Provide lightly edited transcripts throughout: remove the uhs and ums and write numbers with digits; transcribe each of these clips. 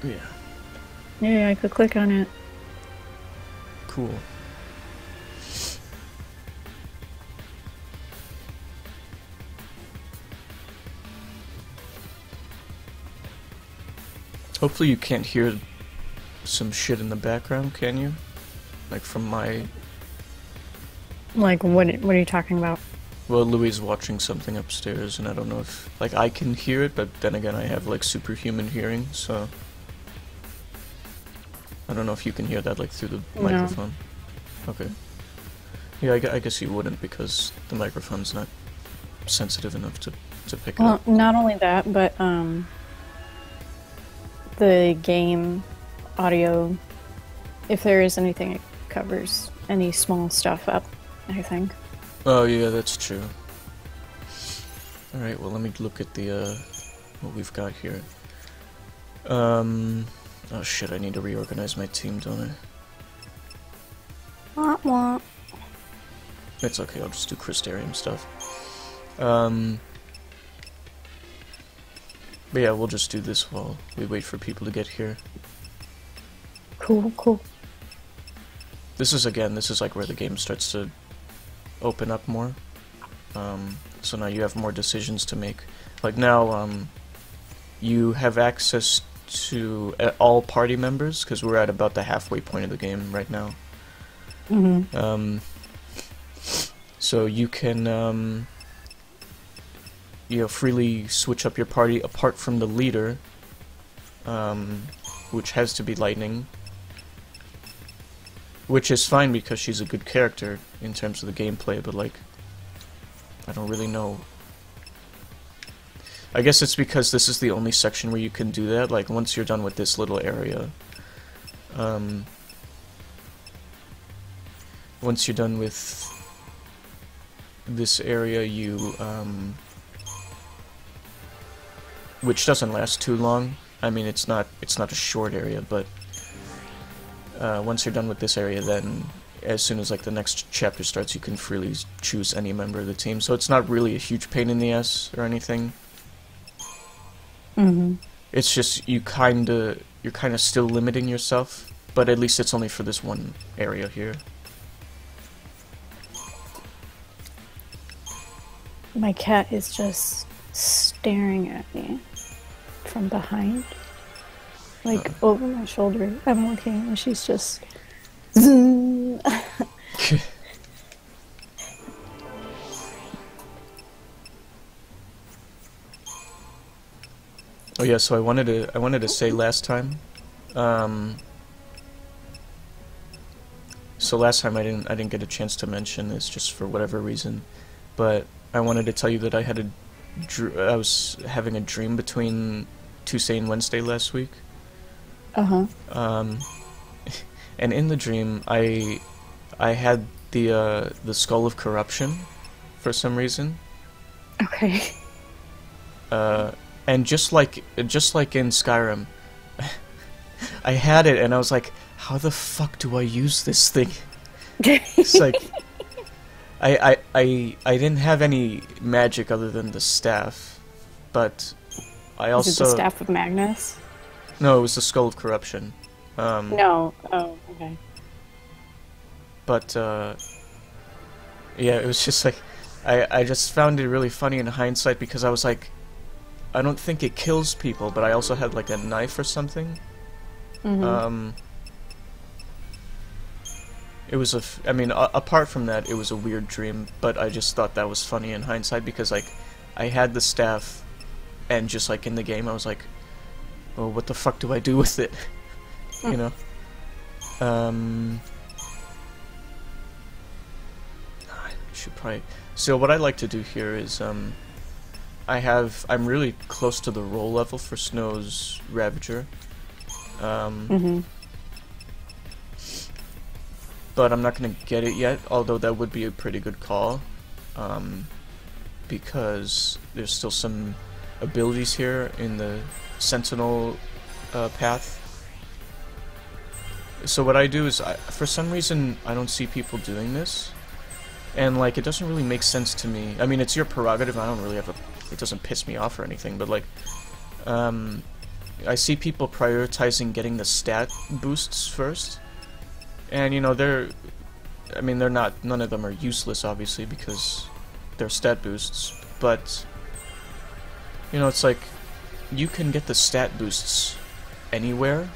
Yeah. Yeah, I could click on it. Cool. Hopefully you can't hear some shit in the background, can you? Like from my... Like, what are you talking about? Well, Louis is watching something upstairs, and I don't know if... Like, I can hear it, but then again I have, like, superhuman hearing, so... I don't know if you can hear that, like, through the No. microphone. Okay. Yeah, I guess you wouldn't, because the microphone's not sensitive enough to pick it Well, up. not only that, but the game audio, if there is anything, it covers any small stuff up, I think. Oh, yeah, that's true. Alright, well, let me look at the, what we've got here. Oh shit, I need to reorganize my team, don't I? Wah, wah. It's okay, I'll just do Crystarium stuff. But yeah, we'll just do this while we wait for people to get here. Cool, cool. This is like where the game starts to open up more. So now you have more decisions to make. Like now, you have access to all party members, because we're at about the halfway point of the game right now. Mm-hmm. So you can, you know, freely switch up your party apart from the leader, which has to be Lightning. Which is fine because she's a good character in terms of the gameplay, but like, I don't really know. I guess it's because this is the only section where you can do that. Like, once you're done with this little area, once you're done with this area, you, which doesn't last too long. I mean, it's not a short area, but once you're done with this area, then as soon as like the next chapter starts, you can freely choose any member of the team. So it's not really a huge pain in the ass or anything. Mm-hmm. It's just you're kind of still limiting yourself, but at least it's only for this one area here. My cat is just staring at me from behind. Like, over my shoulder. I'm looking and she's just... Zoom. Oh yeah, so I wanted to say last time. So last time I didn't get a chance to mention this just for whatever reason, but I wanted to tell you that I was having a dream between Tuesday and Wednesday last week. Uh-huh. And in the dream, I had the Skull of Corruption for some reason. Okay. And just like in Skyrim, I had it, and I was like, how the fuck do I use this thing? It's like, I didn't have any magic other than the staff, but I also... Is it the Staff of Magnus? No, it was the Skull of Corruption. No. Oh, okay. But, yeah, it was just like, I just found it really funny in hindsight because I was like, I don't think it kills people, but I also had like a knife or something. Mm-hmm. It was I mean, apart from that, it was a weird dream, but I just thought that was funny in hindsight because like, I had the staff, and just like in the game, I was like, well, what the fuck do I do with it? You know? I should probably... So what I like to do here is, I'm really close to the roll level for Snow's Ravager. Mm-hmm. But I'm not gonna get it yet, although that would be a pretty good call. Because there's still some abilities here in the Sentinel path. So what I do is, for some reason, I don't see people doing this. And, like, it doesn't really make sense to me. I mean, it's your prerogative, I don't really have a... It doesn't piss me off or anything, but, like, I see people prioritizing getting the stat boosts first, and you know I mean they're not, none of them are useless obviously because they're stat boosts, but you know it's like you can get the stat boosts anywhere,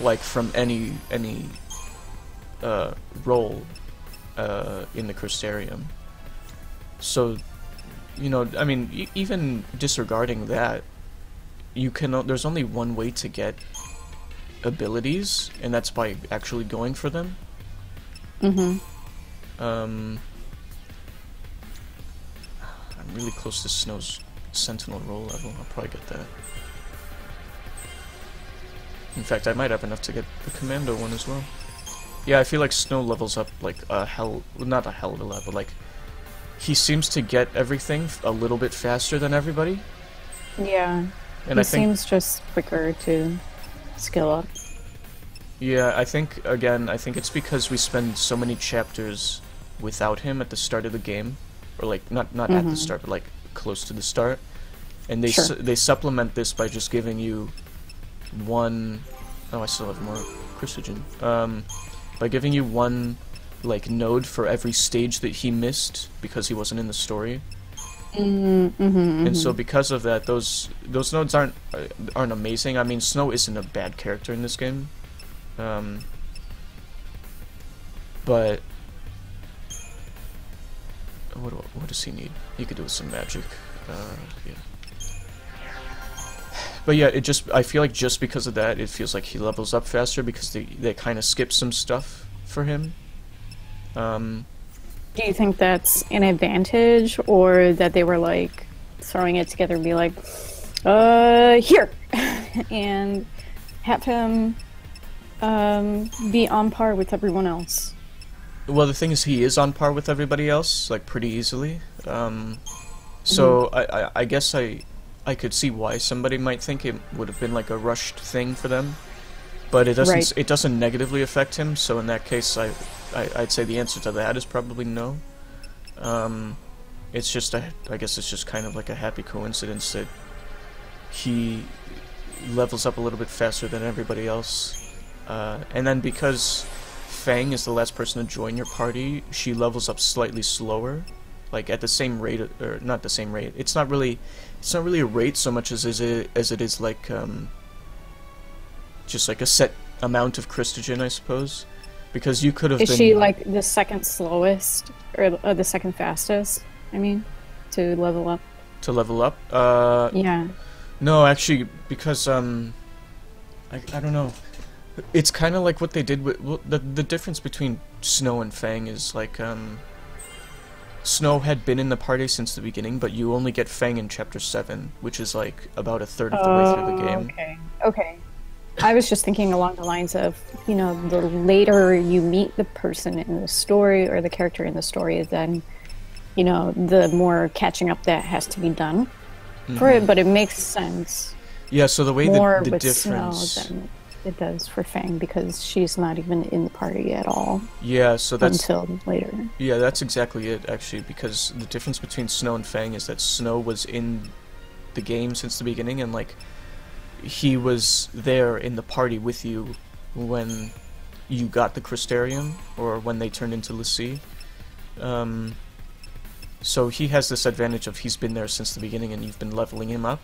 like from any role in the Crystarium. So you know, I mean, even disregarding that, you can. There's only one way to get abilities, and that's by actually going for them. Mm-hmm. I'm really close to Snow's Sentinel roll level. I'll probably get that. In fact, I might have enough to get the Commando one as well. Yeah, I feel like Snow levels up like a not a hell of a lot, but like he seems to get everything a little bit faster than everybody. Yeah. And he seems just quicker to skill up. Yeah, I think it's because we spend so many chapters without him at the start of the game, or like not at the start, but like close to the start, and they supplement this by just giving you one. Oh, I still have more Chrysogen. By giving you one like node for every stage that he missed because he wasn't in the story. And so because of that, those nodes aren't amazing. I mean, Snow isn't a bad character in this game, but what does he need? He could do with some magic. Yeah. But yeah, I feel like just because of that, it feels like he levels up faster because they kind of skip some stuff for him. Do you think that's an advantage, or that they were like throwing it together and be like, here, and have him be on par with everyone else? Well, the thing is, he is on par with everybody else, like pretty easily. So I guess I could see why somebody might think it would have been like a rushed thing for them, but it doesn't. It doesn't negatively affect him. So in that case, I'd say the answer to that is probably no. It's just I guess it's just kind of like a happy coincidence that he levels up a little bit faster than everybody else, and then because Fang is the last person to join your party, she levels up slightly slower, like at the same rate, or not the same rate. It's not really a rate so much as it is like just like a set amount of Chrysogen, I suppose. Because you could have been... Is she like the second slowest, or the second fastest, I mean, to level up? To level up? Yeah. No, actually, because, I don't know. It's kind of like what they did with... Well, the difference between Snow and Fang is, like, Snow had been in the party since the beginning, but you only get Fang in Chapter 7, which is, like, about a third of the way through the game. Okay. I was just thinking along the lines of, you know, the later you meet the person in the story, or the character in the story, then, you know, the more catching up that has to be done for it, but it makes sense. Yeah, so the way more the with difference... Snow than it does for Fang, because she's not even in the party at all. Yeah, so that's... Until later. Yeah, that's exactly it, actually, because the difference between Snow and Fang is that Snow was in the game since the beginning, and, like, he was there in the party with you when you got the Crystarium, or when they turned into l'Cie. So he has this advantage of he's been there since the beginning, and you've been leveling him up,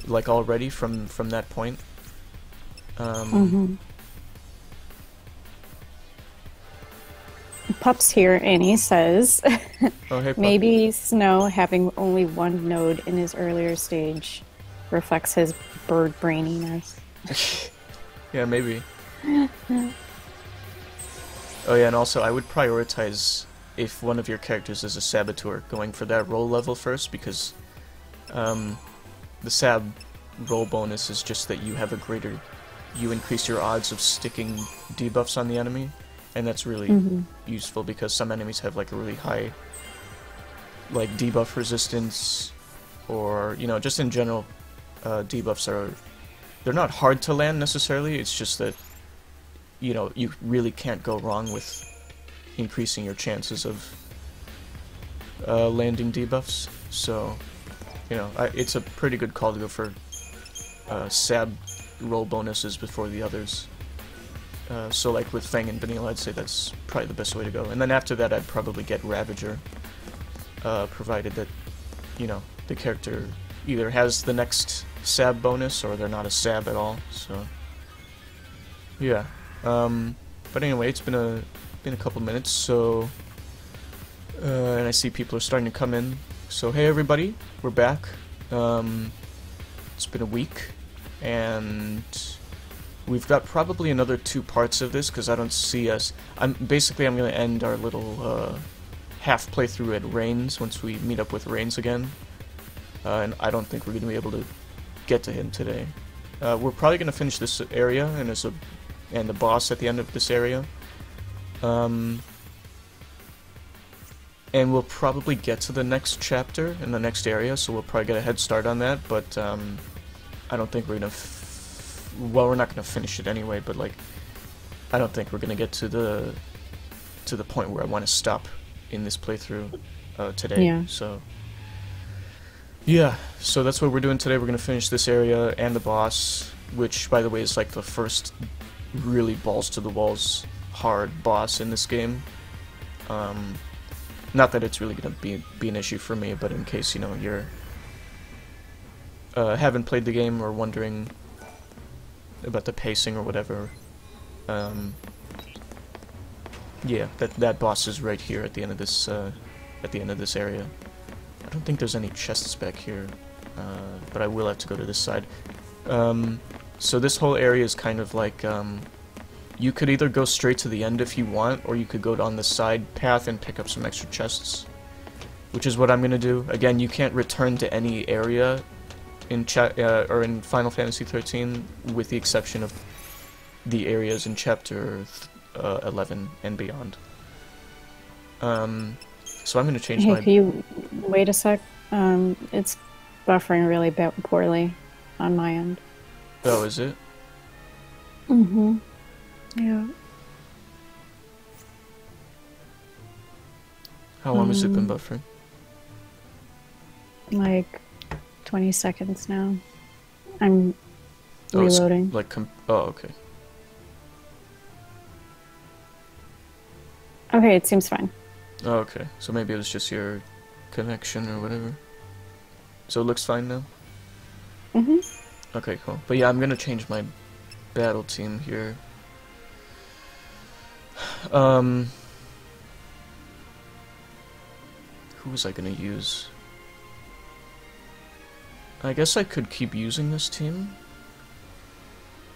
like, already from that point. Pup's here, and he says, oh, hey, Pup. Maybe Snow having only one node in his earlier stage reflects his bird braininess. Yeah, maybe. Oh yeah, and also I would prioritize, if one of your characters is a Saboteur, going for that roll level first, because the Sab roll bonus is just that you have a greater... You increase your odds of sticking debuffs on the enemy, and that's really useful, because some enemies have like a really high like debuff resistance, or, you know, just in general, debuffs they're not hard to land necessarily, it's just that, you know, you really can't go wrong with increasing your chances of landing debuffs. So, you know, it's a pretty good call to go for Sab roll bonuses before the others. So like with Fang and Vanilla, I'd say that's probably the best way to go. And then after that, I'd probably get Ravager, provided that, you know, the character either has the next sab bonus or they're not a sab at all. So yeah. But anyway, it's been a couple minutes. So and I see people are starting to come in. So hey everybody, we're back. It's been a week, and we've got probably another 2 parts of this because I don't see us. I'm going to end our little half playthrough at Reigns once we meet up with Reigns again, and I don't think we're going to be able to get to him today. We're probably going to finish this area and the boss at the end of this area. And we'll probably get to the next chapter in the next area, so we'll probably get a head start on that, but I don't think we're gonna well, we're not gonna finish it anyway, but like I don't think we're gonna get to the point where I want to stop in this playthrough today. Yeah. So yeah, so that's what we're doing today. We're gonna finish this area and the boss, which by the way is like the first really balls to the walls hard boss in this game. Not that it's really going to be an issue for me, but in case, you know, you're haven't played the game or wondering about the pacing or whatever, yeah, that boss is right here at the end of this area. I don't think there's any chests back here, but I will have to go to this side. So this whole area is kind of like you could either go straight to the end if you want, or you could go down the side path and pick up some extra chests, which is what I'm gonna do. Again, you can't return to any area in or in Final Fantasy XIII, with the exception of the areas in Chapter 11 and beyond. So I'm gonna change my. Hey, can you wait a sec? It's buffering really poorly on my end. Oh, is it? Mm-hmm. Yeah. How long has it been buffering? Like 20 seconds now. I'm reloading. Okay. Okay, it seems fine. Oh, okay. So maybe it was just your connection or whatever. So it looks fine now? Mm-hmm. Okay, cool. But yeah, I'm gonna change my battle team here. Who was I gonna use? I guess I could keep using this team,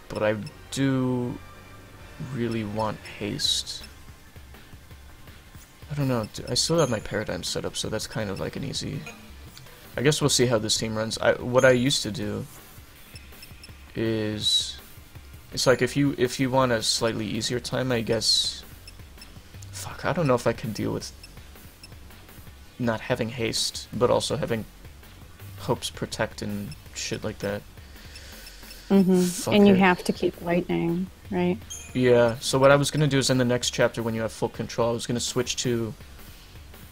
but I do really want haste. I don't know, I still have my paradigm set up, so that's kind of like an easy... I guess we'll see how this team runs. What I used to do is... It's like if you want a slightly easier time, I guess... Fuck, I don't know if I can deal with not having haste, but also having Hope's Protect and shit like that. Mm-hmm. And you have to keep lightning, right? Yeah, so what I was gonna do is in the next chapter, when you have full control, I was gonna switch to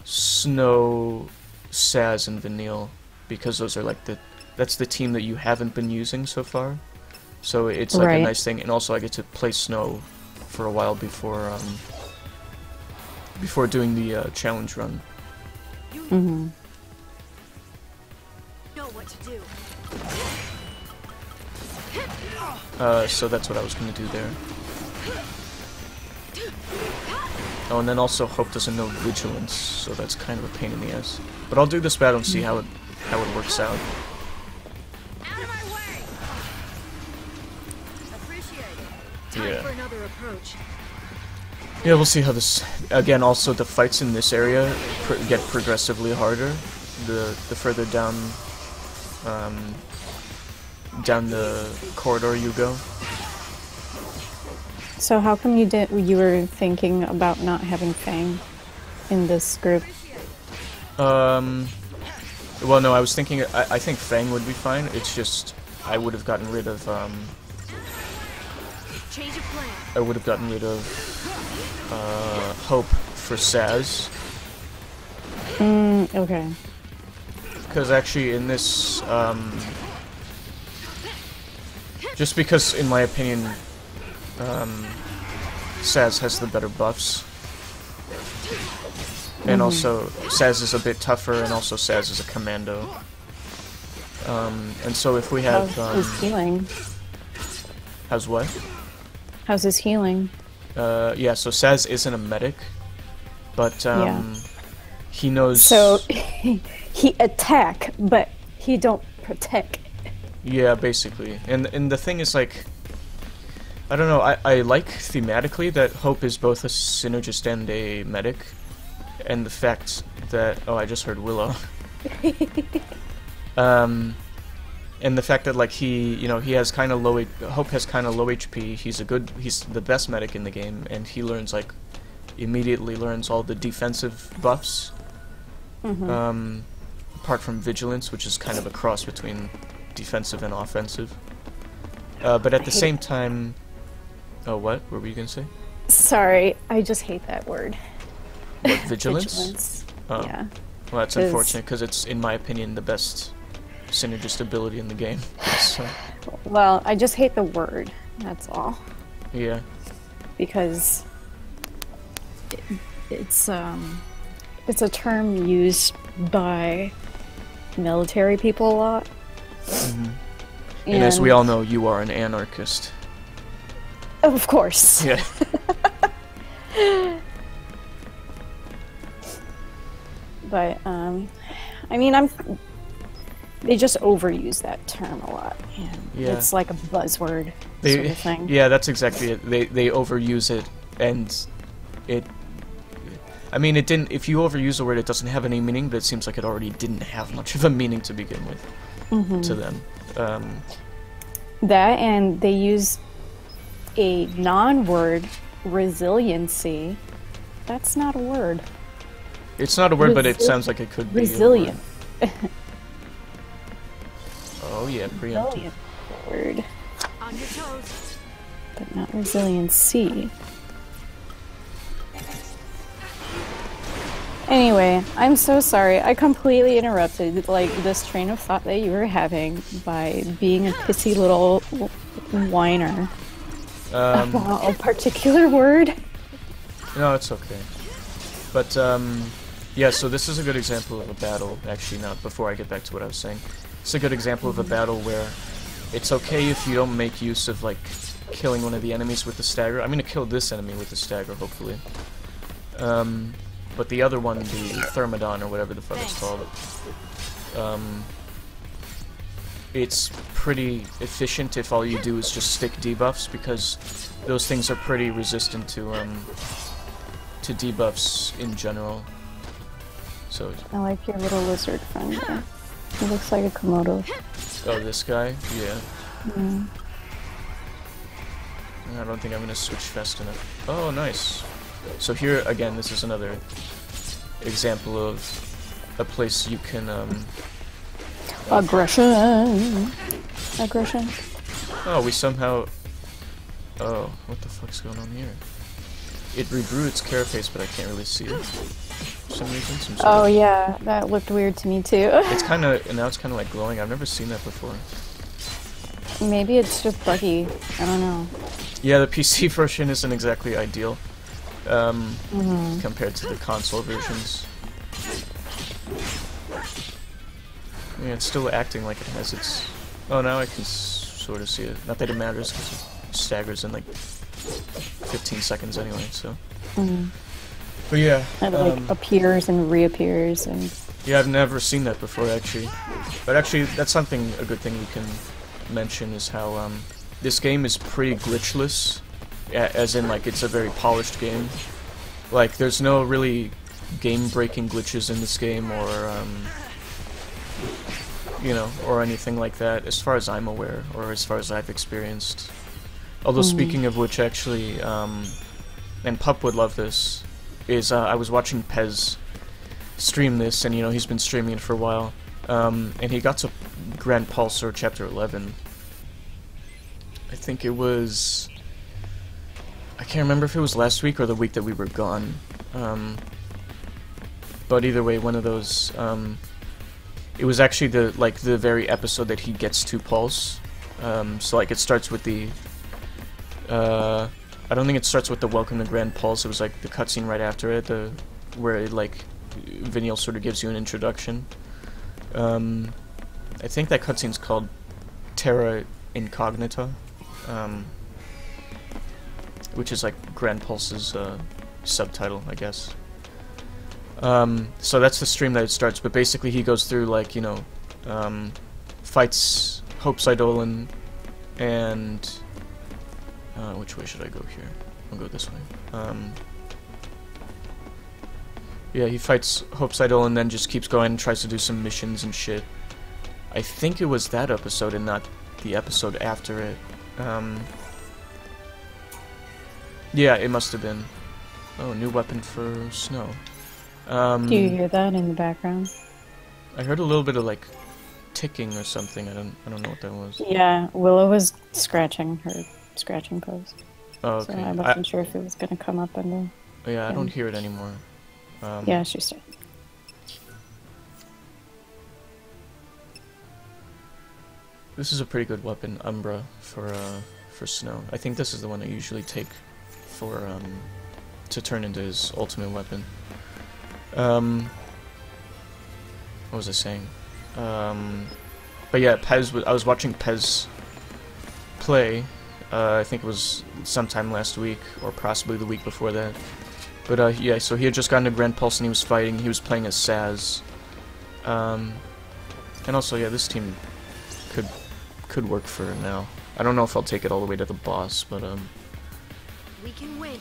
Snow, Saz, and Vanille, because those are like that's the team that you haven't been using so far. So it's like a nice thing, and also I get to play Snow for a while before doing the challenge run. Mm-hmm. Know what to do. So that's what I was gonna do there. Oh, and then also Hope doesn't know Vigilance, so that's kind of a pain in the ass. But I'll do this battle and see how it works out. Out of my way. Appreciate it. Time for another approach. Yeah, we'll see how this... Again, also the fights in this area get progressively harder the further down the corridor you go. So how come you were thinking about not having Fang in this group? Well, no, I was thinking... I think Fang would be fine. It's just... I would have gotten rid of... Change of plan. I would have gotten rid of... Hope for Saz. Okay. Just because, in my opinion, Saz has the better buffs. And also, Saz is a bit tougher, and also Saz is a commando. And so if we have... How's his healing? How's what? How's his healing? Yeah, so Saz isn't a medic, but he knows... So, he attack, but he don't protect. Yeah, basically. And the thing is, like... I don't know, I like thematically that Hope is both a synergist and a medic. And the fact that... Oh, I just heard Willow. And the fact that, like, he has kind of low... Hope has kind of low HP. He's the best medic in the game, and he learns, like, immediately learns all the defensive buffs. Apart from Vigilance, which is kind of a cross between defensive and offensive. But at the same time... Oh, what were you gonna say? Sorry, I just hate that word. What, Vigilance? Vigilance. Oh. Yeah. Well, that's unfortunate, because it's, in my opinion, the best synergist ability in the game. So. Well, I just hate the word, that's all. Yeah. Because it's a term used by military people a lot. And as we all know, you are an anarchist. Of course. Yeah. But, I mean, they just overuse that term a lot. And Yeah. it's like a buzzword sort of thing. Yeah, that's exactly it. They overuse it, and it... I mean, it didn't... If you overuse a word, it doesn't have any meaning, but it seems like it already didn't have much of a meaning to begin with to them. That, and they use a non-word, resiliency. That's not a word. It's not a word, but it sounds like it could be resilient. a word. Oh yeah, preemptive. Word. On your toes. But not resiliency. Anyway, I'm so sorry. I completely interrupted like this train of thought that you were having by being a pissy little whiner about a particular word. No, it's okay. But yeah, so this is a good example of a battle. Actually, not before I get back to what I was saying. It's a good example of a battle where it's okay if you don't make use of like killing one of the enemies with the stagger. I'm gonna kill this enemy with the stagger, hopefully. But the other one, the Thermodon or whatever the fuck it's called, it's pretty efficient if all you do is just stick debuffs, because those things are pretty resistant to debuffs in general. So I like your little lizard friend there. He looks like a Komodo. oh, this guy, yeah. Mm. I don't think I'm gonna switch fast enough. Oh, nice. So here again, this is another example of a place you can Aggression. Aggression. Oh, we somehow... Oh, what the fuck's going on here? It rebrew its carapace, but I can't really see it for some reason. Some sort Oh of... yeah, that looked weird to me too. It's kind of... Now it's kind of like glowing. I've never seen that before. Maybe it's just buggy. I don't know. Yeah, the PC version isn't exactly ideal compared to the console versions. Yeah, it's still acting like it has its... Oh, now I can sort of see it. Not that it matters, because it staggers in like 15 seconds anyway, so... But yeah... It like appears and reappears and... Yeah, I've never seen that before, actually. But actually, that's something, a good thing we can mention, is how this game is pretty glitchless. As in, like, it's a very polished game. Like, there's no really game-breaking glitches in this game, or, you know, or anything like that, as far as I'm aware, or as far as I've experienced. Although, speaking of which, actually, and Pup would love this, is, I was watching Pez stream this, and, you know, he's been streaming it for a while, and he got to Grand Pulsar Chapter 11. I think it was... I can't remember if it was last week or the week that we were gone. But either way, one of those... it was actually the very episode that he gets to Pulse. So like it starts with the I don't think it starts with the Welcome to Grand Pulse. It was like the cutscene right after it, where it, like Vinyl sort of gives you an introduction. I think that cutscene's called Terra Incognita, which is like Grand Pulse's subtitle, I guess. So that's the stream that it starts, but basically he goes through, like, you know, fights Hope's Eidolon, and which way should I go here? I'll go this way. Yeah, he fights Hope's Eidolon and then just keeps going and tries to do some missions and shit. I think it was that episode and not the episode after it. Yeah, it must have been. Oh, new weapon for Snow. Do you hear that in the background? I heard a little bit of like ticking or something. I don't know what that was. Yeah, Willow was scratching her scratching pose. Oh, okay. So I wasn't sure if it was gonna come up in the... Yeah, I don't hear it anymore. Yeah, she started. This is a pretty good weapon, Umbra, for Snow. I think this is the one I usually take for to turn into his ultimate weapon. What was I saying? But yeah, I was watching Pez play. I think it was sometime last week, or possibly the week before that. But yeah, so he had just gotten to Grand Pulse and he was fighting. He was playing as Saz. And also, yeah, this team could work for now. I don't know if I'll take it all the way to the boss, but We can win.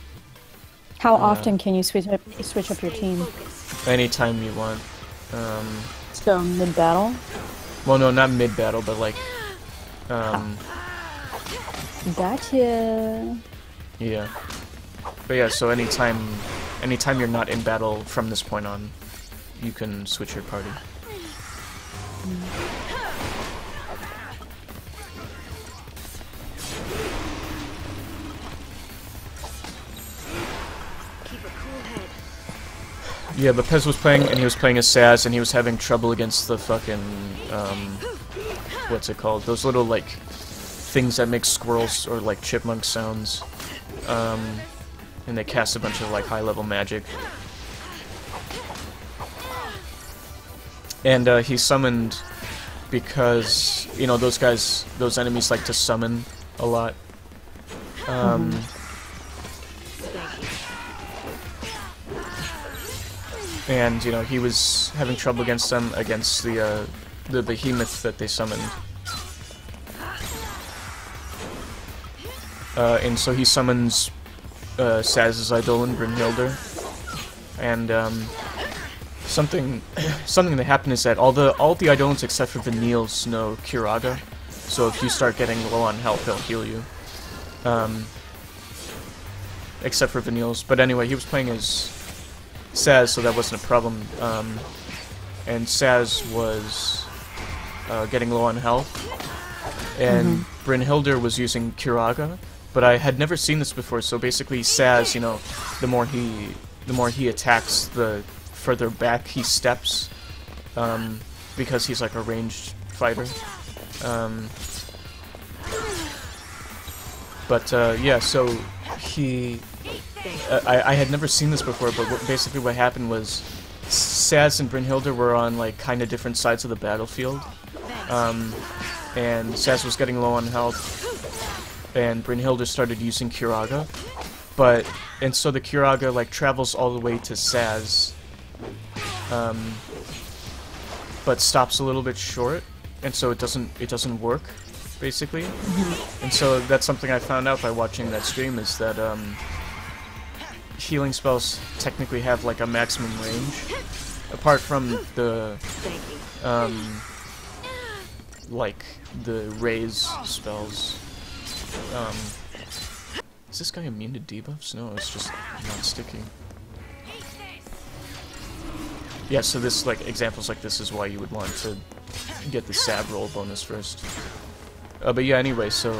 How often can you switch up your team? anytime you want. So mid-battle? Well, no, not mid-battle, but like, Gotcha. yeah. But yeah, so anytime you're not in battle from this point on, you can switch your party. Keep a cool head. Yeah, but Pez was playing, and he was playing as Saz, and he was having trouble against the fucking, what's it called? Those little, like, things that make squirrels or, like, chipmunk sounds. And they cast a bunch of, like, high-level magic. And, he summoned because, you know, those enemies like to summon a lot. And, you know, he was having trouble against them, against the behemoth that they summoned. And so he summons Saz's Eidolon, Brynhildr. And something that happened is that all the Eidolons except for Vanille's know Curaga. So if you start getting low on health, he'll heal you. Except for Vanille's. But anyway, he was playing as Saz, so that wasn't a problem. And Saz was getting low on health. And Brynhildr was using Curaga. But I had never seen this before, so basically Saz, you know, the more he attacks, the further back he steps, because he's like a ranged fighter. Yeah, so he... I had never seen this before, but basically what happened was Saz and Brynhildr were on like kind of different sides of the battlefield, and Saz was getting low on health, and Brynhildr started using Curaga, and so the Curaga like travels all the way to Saz, but stops a little bit short, and so it doesn't work, basically. And so that's something I found out by watching that stream, is that healing spells technically have like a maximum range, apart from the like the raise spells. Is this guy immune to debuffs? No, it's just not sticking. Yeah, so this, like, examples like this is why you would want to get the Sab roll bonus first. But yeah, anyway, so...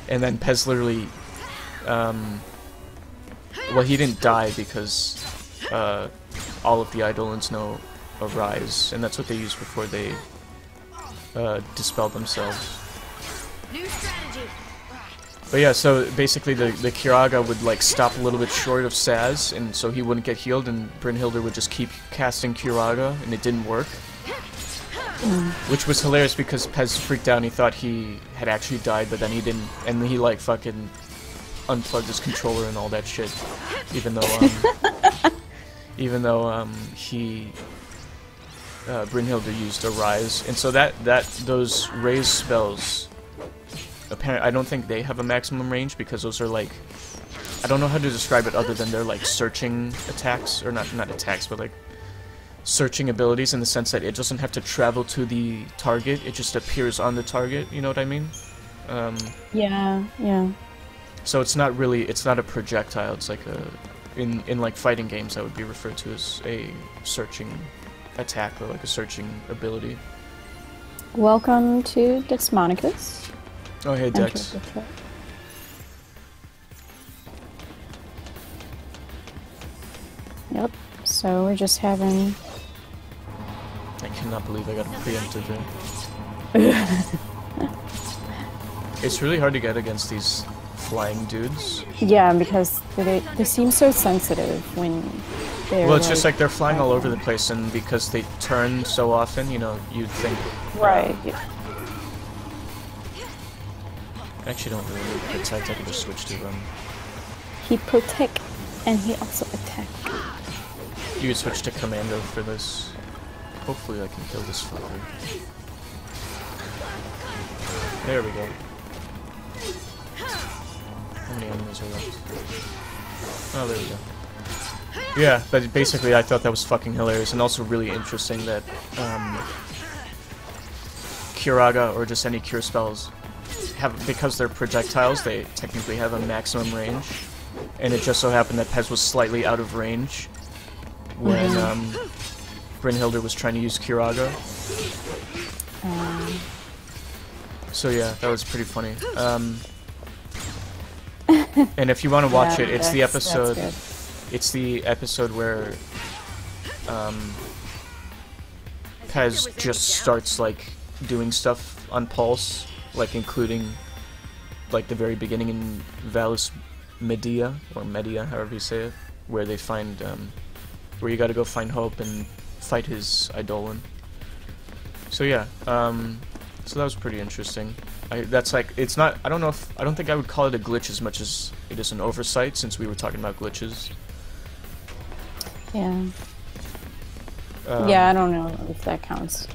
and then Pez literally... well, he didn't die because all of the Eidolons know Arise, and that's what they used before they dispelled themselves. New strategy. But yeah, so basically the Kiraga would like stop a little bit short of Saz, and so he wouldn't get healed, and Brynhilde would just keep casting Kiraga, and it didn't work. Which was hilarious because Pez freaked out and he thought he had actually died, but then he didn't, and he like fucking unplugged his controller and all that shit. Even though Brynhilde used a Rise, and so those Raise spells, apparently I don't think they have a maximum range because those are like, I don't know how to describe it other than they're like searching attacks, or not attacks, but like searching abilities in the sense that it doesn't have to travel to the target, it just appears on the target, you know what I mean? Yeah, yeah. So it's not a projectile, it's like in like fighting games that would be referred to as a searching attack, or like a searching ability. Welcome to Dexmonicus. Oh hey Dex. Yep, so we're just having... I cannot believe I got preempted there. It's really hard to get against these flying dudes. Yeah, because they seem so sensitive when they're... Well, it's just like they're flying all over the place, and because they turn so often, you know, you'd think... Right. I actually don't really need to protect, I can just switch to them. He protect, and he also attack. You could switch to Commando for this. Hopefully I can kill this fucker. There we go. How many enemies are left? Oh, there we go. Yeah, but basically I thought that was fucking hilarious, and also really interesting that Kiraga, or just any cure spells, because they're projectiles, they technically have a maximum range, and it just so happened that Pez was slightly out of range when Brynhilde was trying to use Kiraga. So yeah, that was pretty funny. And if you want to watch it, it's the episode. It's the episode where Pez just starts like doing stuff on Pulse, like including like the very beginning in Valus Media, or Media, however you say it, where they find where you got to go find Hope and fight his Eidolon. So yeah, so that was pretty interesting. That's like, it's not, I don't think I would call it a glitch as much as it is an oversight, since we were talking about glitches. Yeah. Yeah, I don't know if that counts.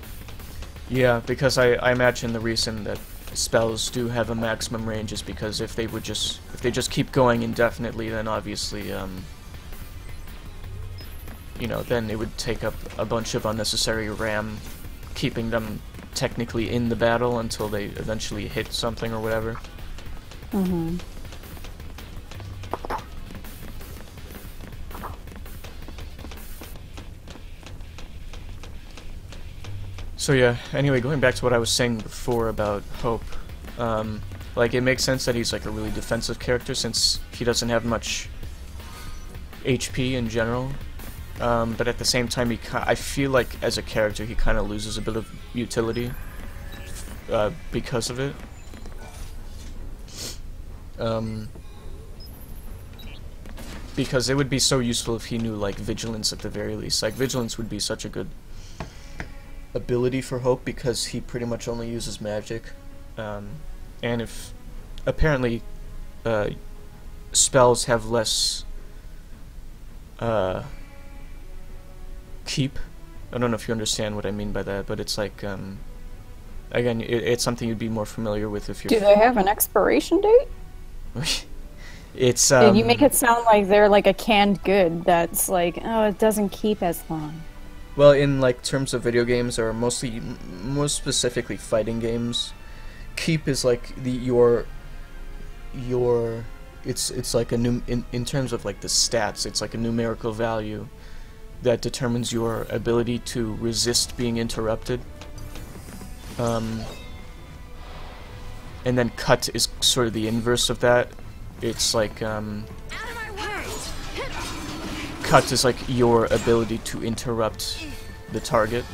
Yeah, because I imagine the reason that spells do have a maximum range is because if they just keep going indefinitely, then obviously, you know, then it would take up a bunch of unnecessary RAM, keeping them technically in the battle until they eventually hit something or whatever. Mm-hmm. So yeah, anyway, going back to what I was saying before about Hope, like, it makes sense that he's like a really defensive character since he doesn't have much HP in general. But at the same time, I feel like as a character he kind of loses a bit of utility because of it. Because it would be so useful if he knew like Vigilance at the very least. Like, Vigilance would be such a good ability for Hope because he pretty much only uses magic. And if apparently spells have less keep. I don't know if you understand what I mean by that, but it's like, again, it's something you'd be more familiar with if you're... Do they have an expiration date? It's, you make it sound like they're like a canned good that's like, oh, it doesn't keep as long. Well, in like terms of video games, or most specifically fighting games, keep is like your it's like a in terms of like the stats, it's like a numerical value that determines your ability to resist being interrupted. And then cut is sort of the inverse of that. It's like cut is like your ability to interrupt the target.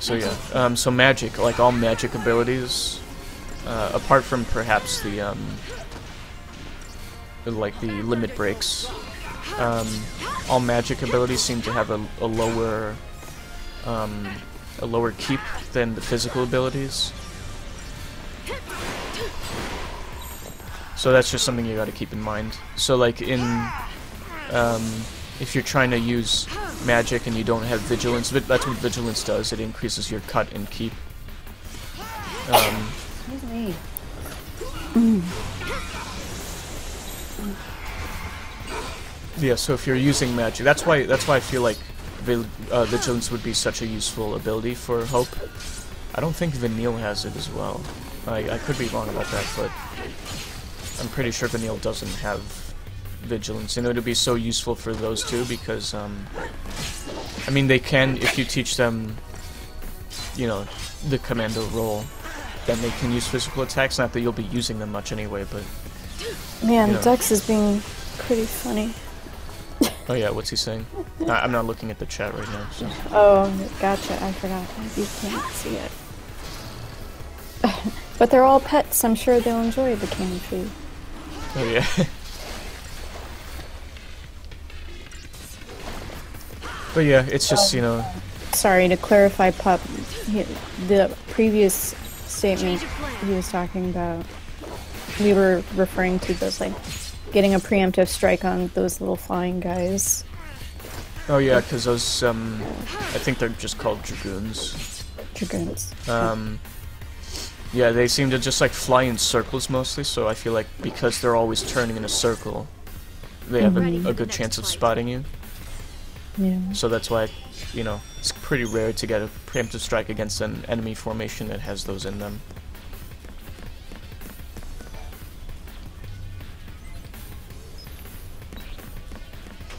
So yeah, so magic, like all magic abilities, apart from perhaps the like the limit breaks, all magic abilities seem to have a lower keep than the physical abilities. So that's just something you got to keep in mind. So like in if you're trying to use magic and you don't have vigilance, that's what vigilance does. It increases your cut and keep. Excuse me. Yeah, so if you're using magic, that's why I feel like vigilance would be such a useful ability for Hope. I don't think Vanille has it as well. I could be wrong about that, but I'm pretty sure Vanille doesn't have vigilance. And it would be so useful for those two because, I mean, they can, if you teach them, you know, the commando role, then they can use physical attacks. Not that you'll be using them much anyway, but... Man, you know. Dex is being pretty funny. Oh yeah, what's he saying? I'm not looking at the chat right now, so... Oh, gotcha, I forgot. You can't see it. But they're all pets, I'm sure they'll enjoy the canned food. Oh yeah. But yeah, it's just, you know... Sorry, to clarify, Pup, the previous statement he was talking about, we were referring to those, like, getting a preemptive strike on those little flying guys. Oh yeah, because those, I think they're just called Dragoons. Dragoons. Yeah, they seem to just, like, fly in circles mostly, so I feel like because they're always turning in a circle, they have a good chance of spotting you. Yeah. So that's why, you know, it's pretty rare to get a preemptive strike against an enemy formation that has those in them.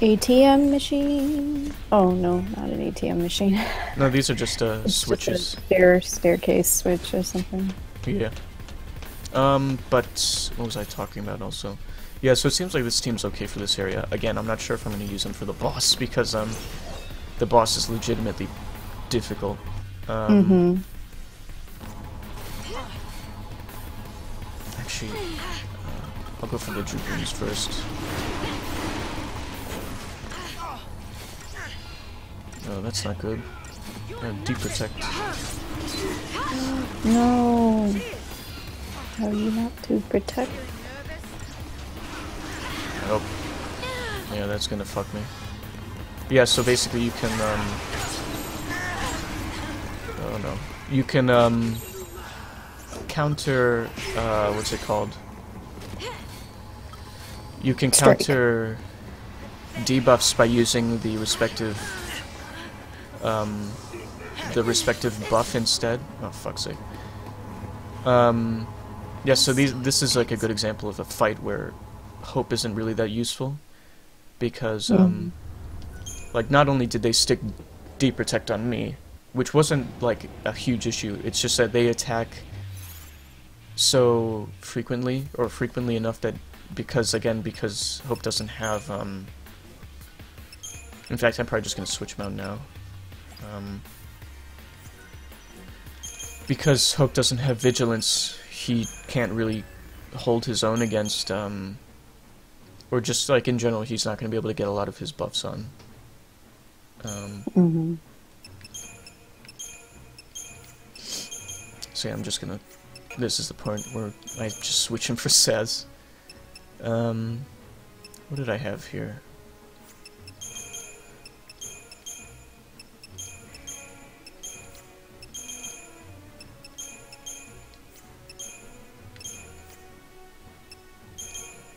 ATM machine? Oh no, not an ATM machine. No, these are just It's switches. just a staircase switch or something. Yeah. But what was I talking about also? Yeah, so it seems like this team's okay for this area. Again, I'm not sure if I'm going to use them for the boss because the boss is legitimately difficult. Actually, I'll go for the Dragoons first. Oh, that's not good. Deep protect. No. How are you not to protect? Oh. Yeah, that's gonna fuck me. Yeah, so basically you can, oh no. You can, counter, what's it called? You can counter debuffs by using the respective buff instead. Oh, fuck's sake. Yeah, so this is like a good example of a fight where Hope isn't really that useful. Because, like, not only did they stick Deep Protect on me, which wasn't, like, a huge issue, it's just that they attack so frequently, or frequently enough that, because Hope doesn't have, in fact, I'm probably just gonna switch him out now. Because Hope doesn't have vigilance, he can't really hold his own against, or just, like, in general, he's not going to be able to get a lot of his buffs on. So yeah, I'm just gonna... This is the point where I just switch him for Saz. What did I have here?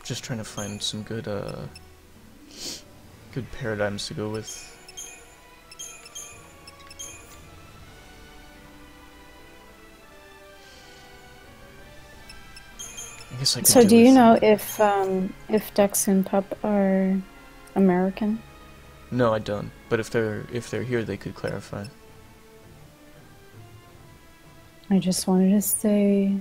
Just trying to find some good paradigms to go with. I guess I could So do you with- know if Dex and Pup are American? No, I don't. But if they're here, they could clarify. I just wanted to say.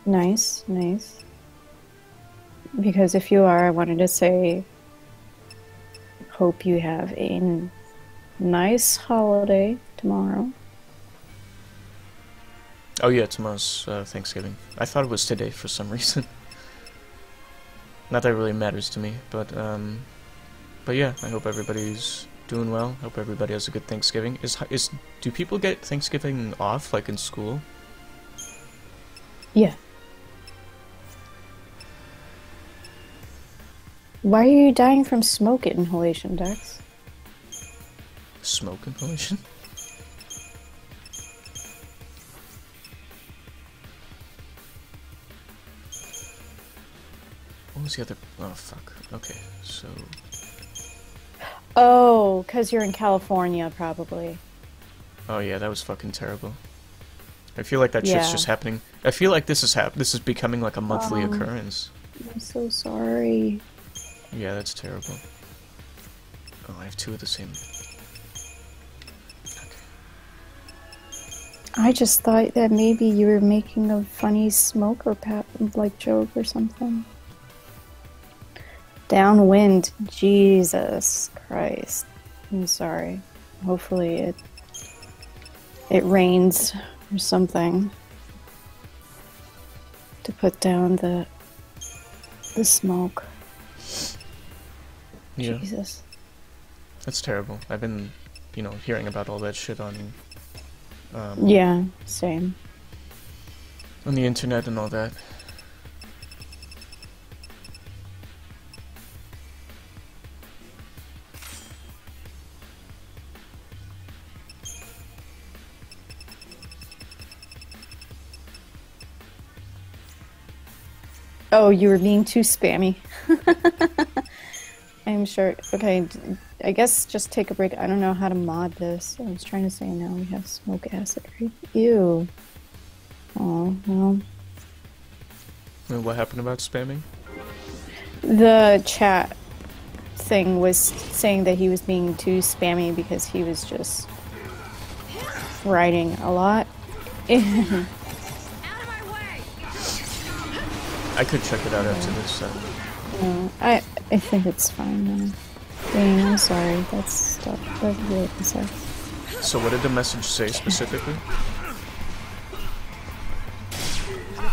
Nice, nice. Because if you are, I wanted to say hope you have a nice holiday tomorrow. Oh yeah, tomorrow's Thanksgiving. I thought it was today for some reason. Not that it really matters to me, but yeah, I hope everybody's doing well. Hope everybody has a good Thanksgiving. Do people get Thanksgiving off, like in school? Yeah. Why are you dying from smoke inhalation, Dex? Smoke inhalation? What was the other? Oh fuck. Okay, so. Oh, because you're in California, probably. Oh yeah, that was fucking terrible. I feel like that shit's Yeah. just happening. I feel like this is becoming like a monthly occurrence. I'm so sorry. Yeah, that's terrible. Oh, I have two of the same. Okay. I just thought that maybe you were making a funny smoker like joke or something. Downwind, Jesus Christ. I'm sorry. Hopefully it rains or something to put down the smoke. Yeah, Jesus. that's terrible. I've been, hearing about all that shit on Yeah, same. on the internet and all that. Oh, you were being too spammy. I'm sure. Okay, I guess just take a break. I don't know how to mod this. I was trying to say now we have smoke acid. Right? Ew. Oh, well. And what happened about spamming? The chat thing was saying that he was being too spammy because he was just writing a lot. I could check it out after this. No, I think it's fine now. Dang, I'm sorry. That really sucks. So what did the message say specifically?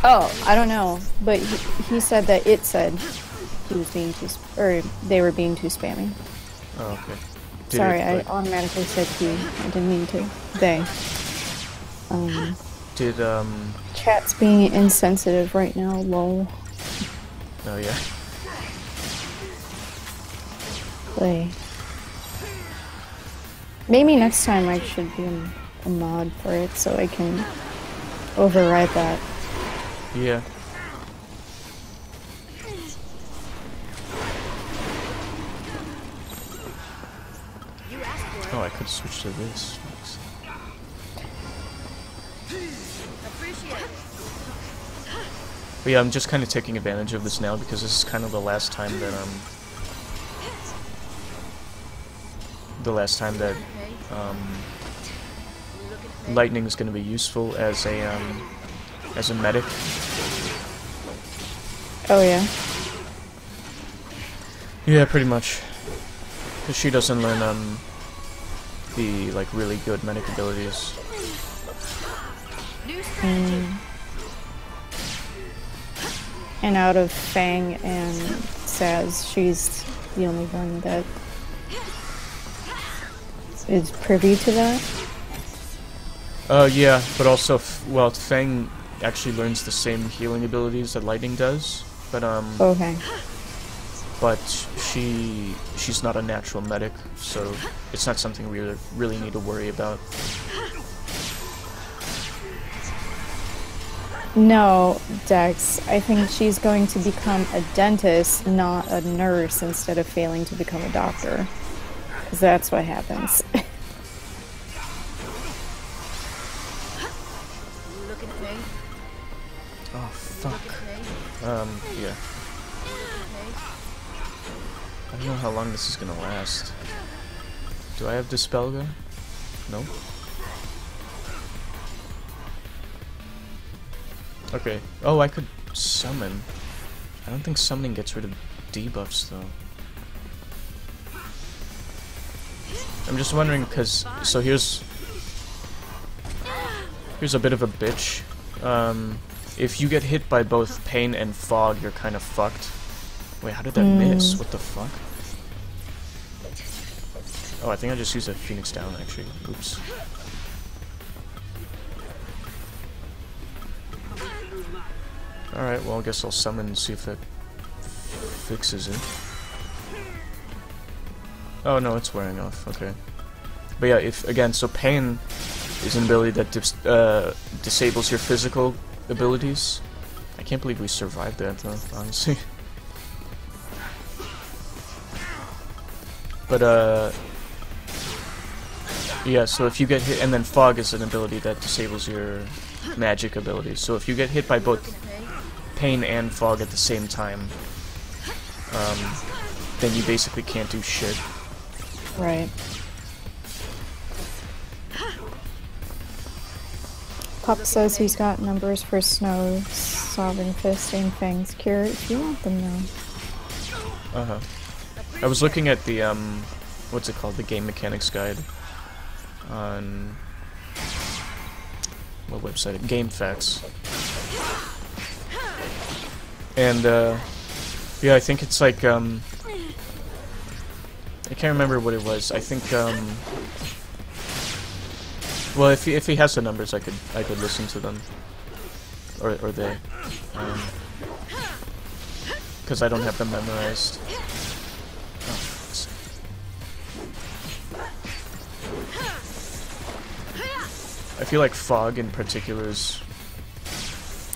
Oh, I don't know, but he said that it said he was being too, or they were being too spammy. Oh, okay. Sorry, I automatically said he. I didn't mean to. They. Did Chat's being insensitive right now. Lol. Oh yeah. Play. Maybe next time I should do a mod for it so I can override that. Yeah. Oh, I could switch to this. But yeah, I'm just kind of taking advantage of this now because this is kind of the last time that lightning is going to be useful as a medic. Oh yeah. Yeah, pretty much. Because she doesn't learn the like really good medic abilities. And out of Fang and Saz, she's the only one that is privy to that. Yeah, but also, well, Fang actually learns the same healing abilities that Lightning does, but Okay. but she's not a natural medic, so it's not something we really need to worry about. No, Dex, I think she's going to become a dentist, not a nurse, instead of failing to become a doctor. Because that's what happens. Oh, fuck. Yeah. I don't know how long this is gonna last. Do I have Dispel gun? No? Okay. Oh, I could summon. I don't think summoning gets rid of debuffs, though. I'm just wondering, because, so here's a bit of a bitch. If you get hit by both pain and fog, you're kind of fucked. Wait, how did that miss? What the fuck? Oh, I think I just used a Phoenix down, actually. Oops. Alright, well, I guess I'll summon and see if that fixes it. Oh, no, it's wearing off. Okay. But yeah, if, again, so pain is an ability that disables your physical abilities. I can't believe we survived that, though, honestly. But, yeah, so if you get hit, and then fog is an ability that disables your magic abilities. So if you get hit by both pain and fog at the same time, then you basically can't do shit. Right. Pop says he's got numbers for Snow, Sovereign Fist, and Fang's Cure if you want them now. Uh-huh. I was looking at the, what's it called? The game mechanics guide on what website? GameFAQs. And yeah, I think it's like I can't remember what it was. I think well, if he has the numbers, I could listen to them, or they, because I don't have them memorized. I feel like fog in particular is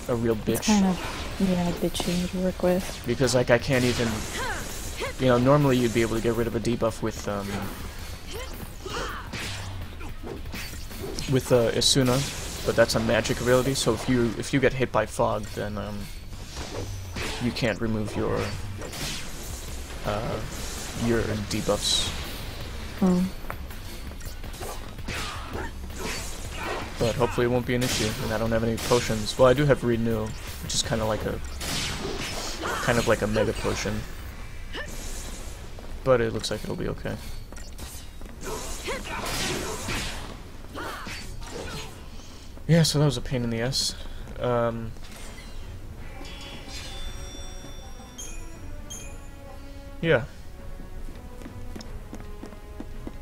a real bitch. It's kind of, yeah, bitchy to work with. Because, like, I can't even... You know, normally you'd be able to get rid of a debuff with Asuna, but that's a magic ability, so if you get hit by fog, then, you can't remove your debuffs. But hopefully it won't be an issue, and I don't have any potions. Well, I do have Renew, which is kind of like a mega potion. But it looks like it'll be okay. Yeah, so that was a pain in the ass. Yeah.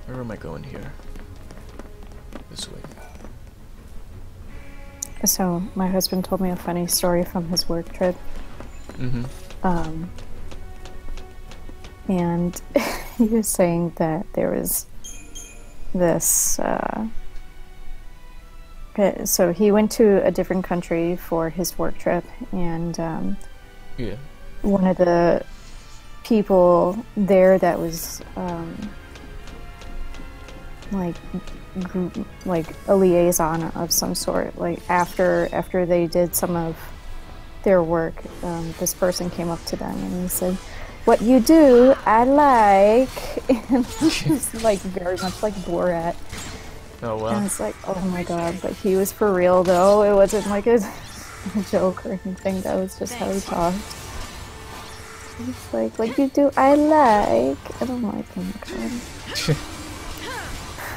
Where am I going here? This way. So, my husband told me a funny story from his work trip. And he was saying that there was this, so he went to a different country for his work trip, and yeah. One of the people there that was like a liaison of some sort, like after they did some of their work, this person came up to them and he said, "What you do, I like." And it's like very much like Borat. Oh wow. And it's like, oh my god, but he was for real though. It wasn't like a joke or anything. That was just how he talked. It's like you do, I like. And I'm like, oh my god.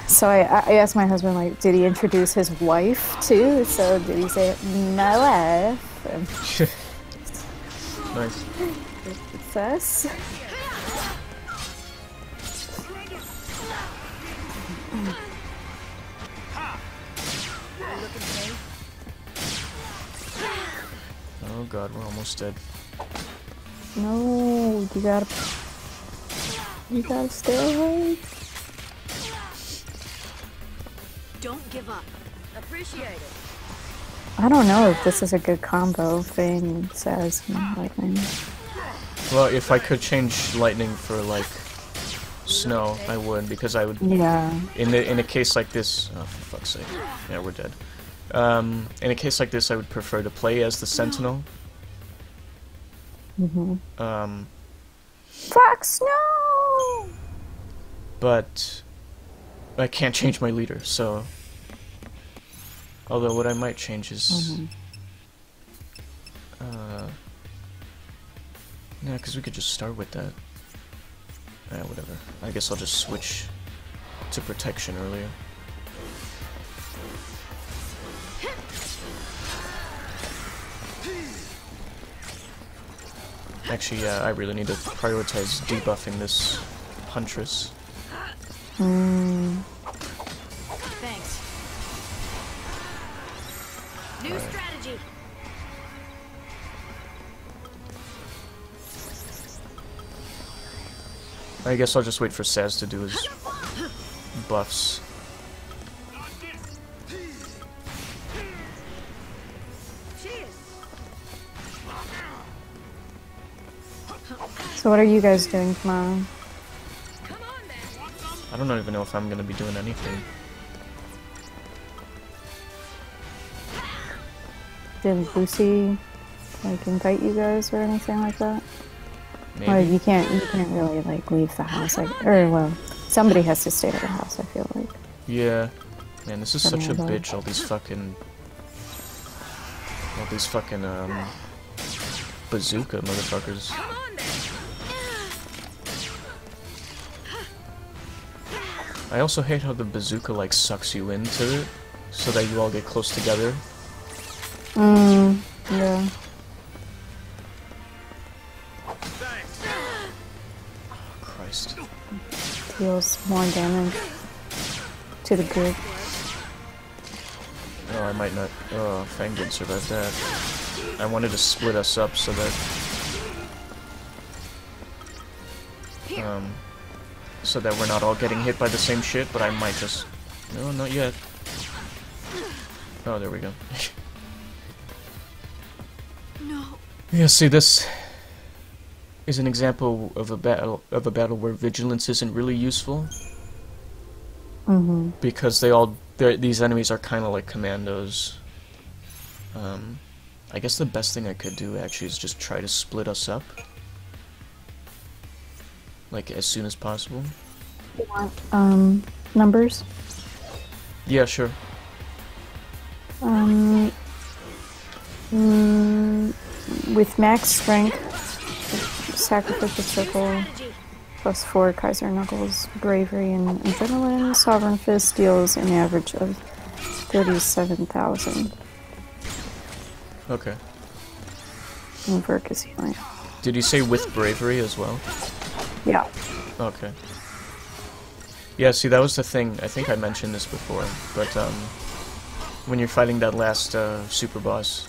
So I asked my husband, like, did he introduce his wife too? So did he say, my wife? And nice. It's us. Oh god, we're almost dead. No, you gotta stay awake. Don't give up. Appreciate it. I don't know if this is a good combo. Fang says lightning. Well, if I could change lightning for like snow, I would, because I would. Yeah. In a case like this, oh for fuck's sake, yeah, we're dead. In a case like this, I would prefer to play as the Sentinel. Fuck snow! But I can't change my leader, so. Although what I might change is. Yeah, because we could just start with that. Whatever. I guess I'll just switch to protection earlier. Actually, yeah, I really need to prioritize debuffing this Huntress. Thanks. New strategy. I guess I'll just wait for Saz to do his buffs. So what are you guys doing tomorrow? I don't even know if I'm gonna be doing anything. Did Lucy like invite you guys or anything like that? Maybe. Like you can't really like leave the house, like, or well, somebody has to stay at the house. I feel like. Yeah. Man, this is such a Fernando. bitch. All these fucking bazooka motherfuckers. I also hate how the bazooka like sucks you into it, so that you all get close together. Yeah. Oh, Christ. Deals more damage to the group. Oh, I might not. Oh, Fang didn't survive that. I wanted to split us up so that so that we're not all getting hit by the same shit, but I might just... No, not yet. Oh, there we go. No. Yeah, see, this is an example of a battle where vigilance isn't really useful. Because these enemies are kind of like commandos. I guess the best thing I could do actually is just try to split us up. Like, as soon as possible. You want numbers? Yeah, sure. With max strength, sacrificial circle, +4 Kaiser Knuckles, bravery and adrenaline, Sovereign Fist deals an average of 37,000. Okay. And Verk is healing. Did you say with bravery as well? Yeah. Okay. Yeah, see, that was the thing. I think I mentioned this before, but when you're fighting that last super boss,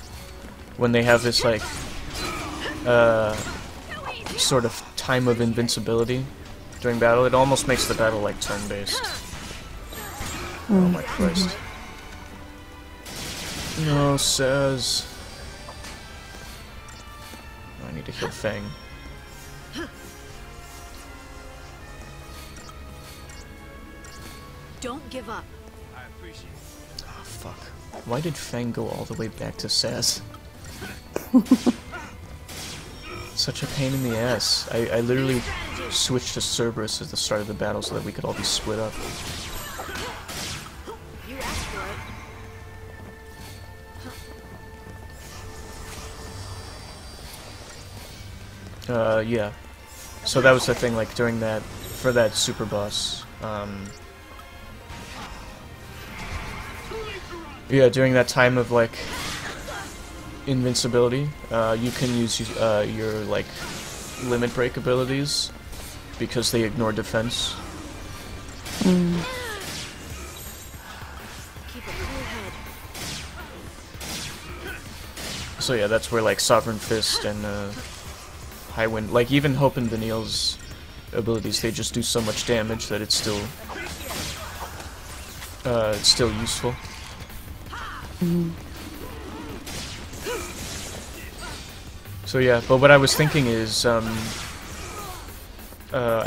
when they have this like sort of time of invincibility during battle, it almost makes the battle like turn-based. Oh my Christ. No, says. I need to heal Fang. Don't give up. I appreciate it. Oh, fuck. Why did Fang go all the way back to Saz? Such a pain in the ass. I literally switched to Cerberus at the start of the battle so that we could all be split up. You asked for it. Yeah. So that was the thing, like, during that, for that super boss, yeah, during that time of, like, invincibility, you can use your, like, limit break abilities, because they ignore defense. Keep a cool head. So yeah, that's where, like, Sovereign Fist and, High Wind, like, even Hope and Vanille's abilities, they just do so much damage that it's still useful. So yeah, but what I was thinking is, I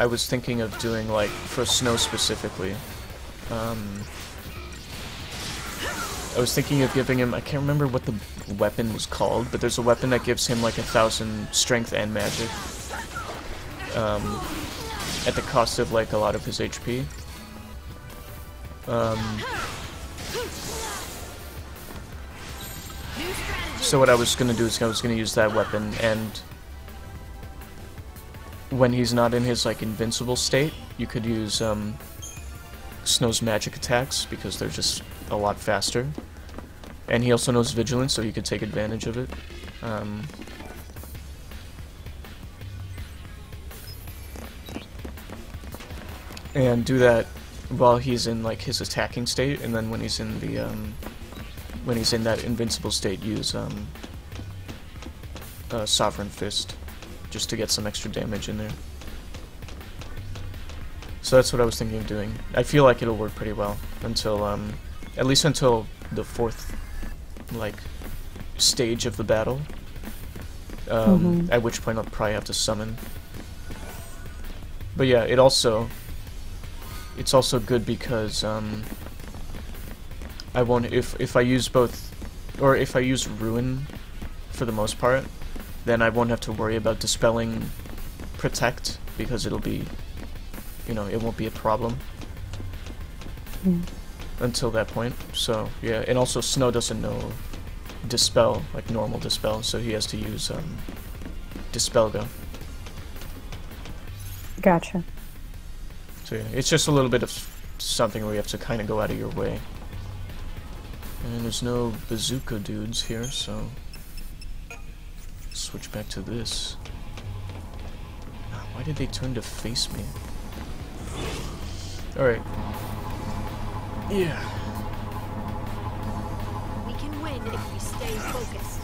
was thinking of doing, like, for Snow specifically, I was thinking of giving him, I can't remember what the weapon was called, but there's a weapon that gives him like 1,000 strength and magic, at the cost of like a lot of his HP. So what I was gonna do is I was gonna use that weapon, and when he's not in his like invincible state, you could use Snow's magic attacks because they're just a lot faster. And he also knows Vigilance, so you could take advantage of it. And do that while he's in like his attacking state, and then when he's in the when he's in that invincible state, use Sovereign Fist just to get some extra damage in there. So that's what I was thinking of doing. I feel like it'll work pretty well until at least until the fourth like stage of the battle. At which point I'll probably have to summon. But yeah, it's also good because I won't if I use both, or if I use Ruin for the most part, then I won't have to worry about dispelling Protect because it'll be, you know, it won't be a problem until that point. So yeah, and also Snow doesn't know Dispel, like normal Dispel, so he has to use Dispel Go. Gotcha. So yeah, it's just a little bit of something where you have to kind of go out of your way. And there's no bazooka dudes here, so switch back to this. Why did they turn to face me? Alright. Yeah. We can win if we stay focused.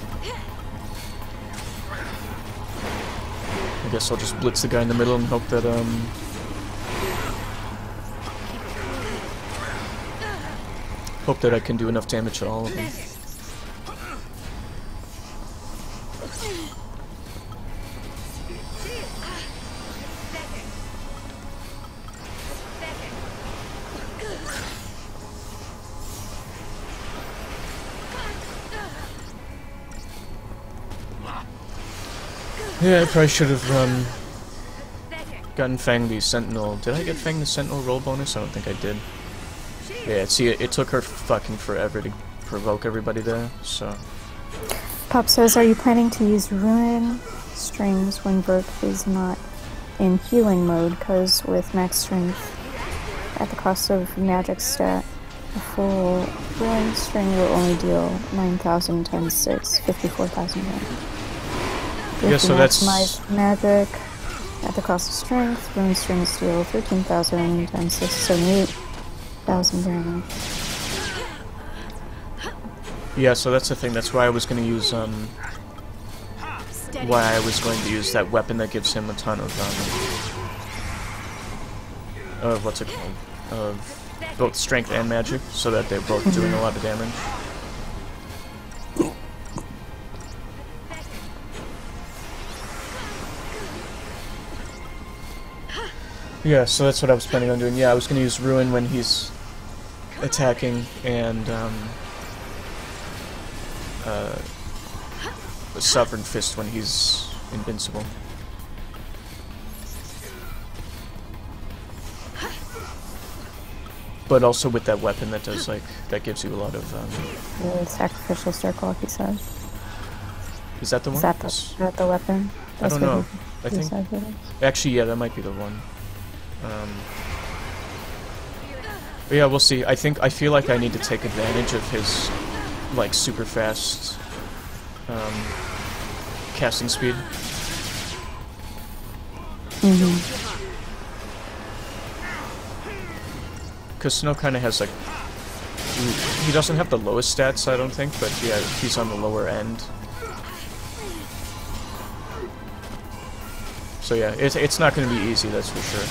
I guess I'll just blitz the guy in the middle and hope that I can do enough damage to all of them. Yeah, I probably should have gotten Fang the Sentinel. Did I get Fang the Sentinel roll bonus? I don't think I did. Yeah, see, it took her fucking forever to provoke everybody there, so... Pop says, are you planning to use Ruin Strings when Burke is not in healing mode? Because with max strength, at the cost of magic stat, a full Ruin String will only deal 9,000 times 6, 54,000 damage. If yeah, so that's... maximize magic at the cost of strength, Ruin Strings deal 13,000 times 6, 78,000 damage. Yeah, so that's the thing. That's why I was going to use that weapon that gives him a ton of what's it called? Of both strength and magic, so that they're both doing a lot of damage. Yeah, so that's what I was planning on doing. Yeah, I was going to use Ruin when he's attacking, and Sovereign Fist when he's invincible. But also with that weapon that does, like, that gives you a lot of, The sacrificial circle, he says. Is that the one? Is that the weapon? I don't know. I he think... says it is. Actually, yeah, that might be the one. But yeah, we'll see. I feel like I need to take advantage of his, like, super fast, casting speed. Because Snow kind of has, like, he doesn't have the lowest stats, I don't think, but yeah, he's on the lower end. So yeah, it's not going to be easy, that's for sure.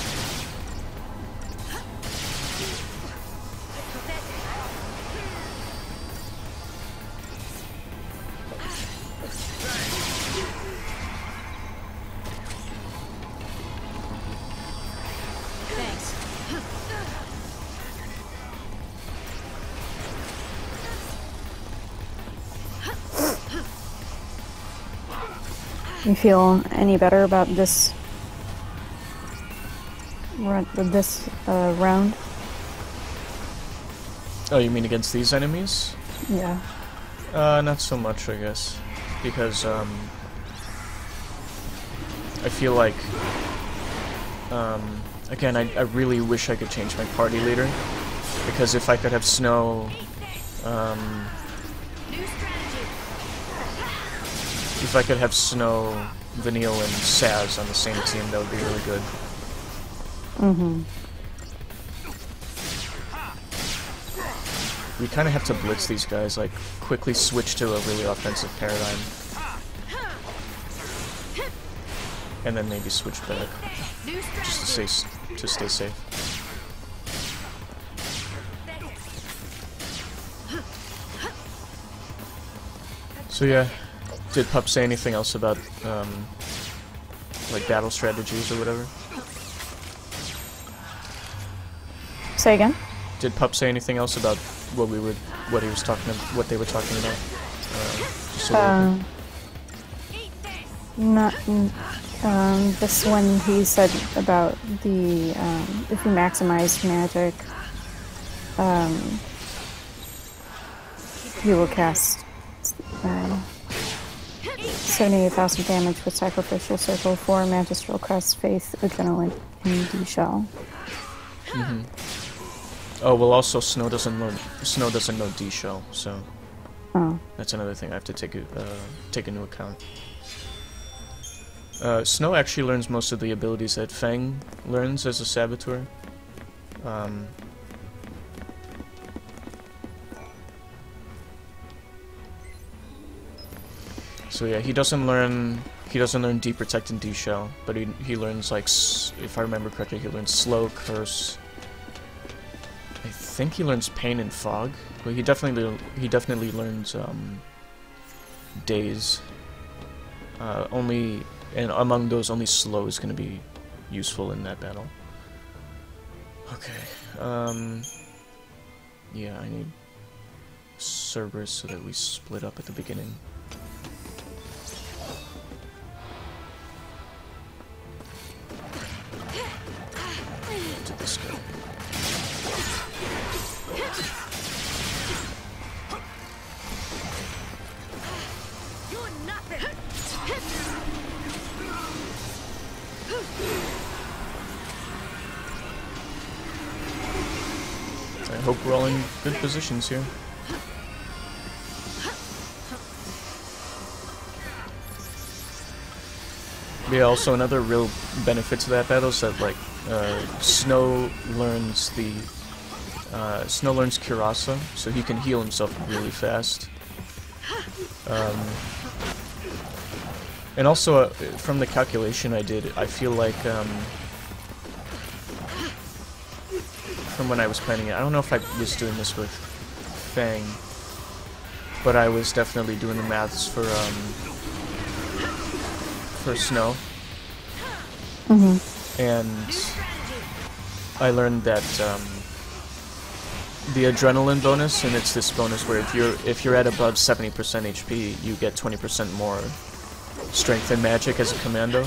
You feel any better about this round? Oh, you mean against these enemies? Yeah. Not so much, I guess, because I feel like again, I really wish I could change my party leader, Because if I could have Snow, if I could have Snow, Vanille, and Saz on the same team, that would be really good. Mm-hmm. We kind of have to blitz these guys, like quickly switch to a really offensive paradigm, and then maybe switch back, just to stay safe. So yeah, did Pup say anything else about like battle strategies or whatever? Say again? Did Pup say anything else about what they were talking about? Just a little bit. Not. This one he said about the if you maximize magic, you will cast 78,000 damage with Sacrificial Circle, 4 Magistral Crest, Faith, Adrenaline, and D-Shell. Mm-hmm. Oh well, also Snow doesn't know D-Shell, so that's another thing I have to take into account. Snow actually learns most of the abilities that Fang learns as a Saboteur. So yeah, he doesn't learn Deep Protect and D-Shell, but he learns, like, if I remember correctly, he learns Slow, Curse. I think he learns Pain and Fog, but he definitely learns Daze. And among those, only Slow is going to be useful in that battle. Okay. Yeah, I need Cerberus so that we split up at the beginning. To this guy. I hope we're all in good positions here. Yeah, also another real benefit to that battle is that, like, Snow learns Curasa, so he can heal himself really fast. And also, from the calculation I did, I feel like, from when I was planning it, I don't know if I was doing this with Fang, but I was definitely doing the maths for Snow. Mm-hmm. And I learned that the adrenaline bonus, and it's this bonus where if you're at above 70% HP, you get 20% more strength and magic as a commando.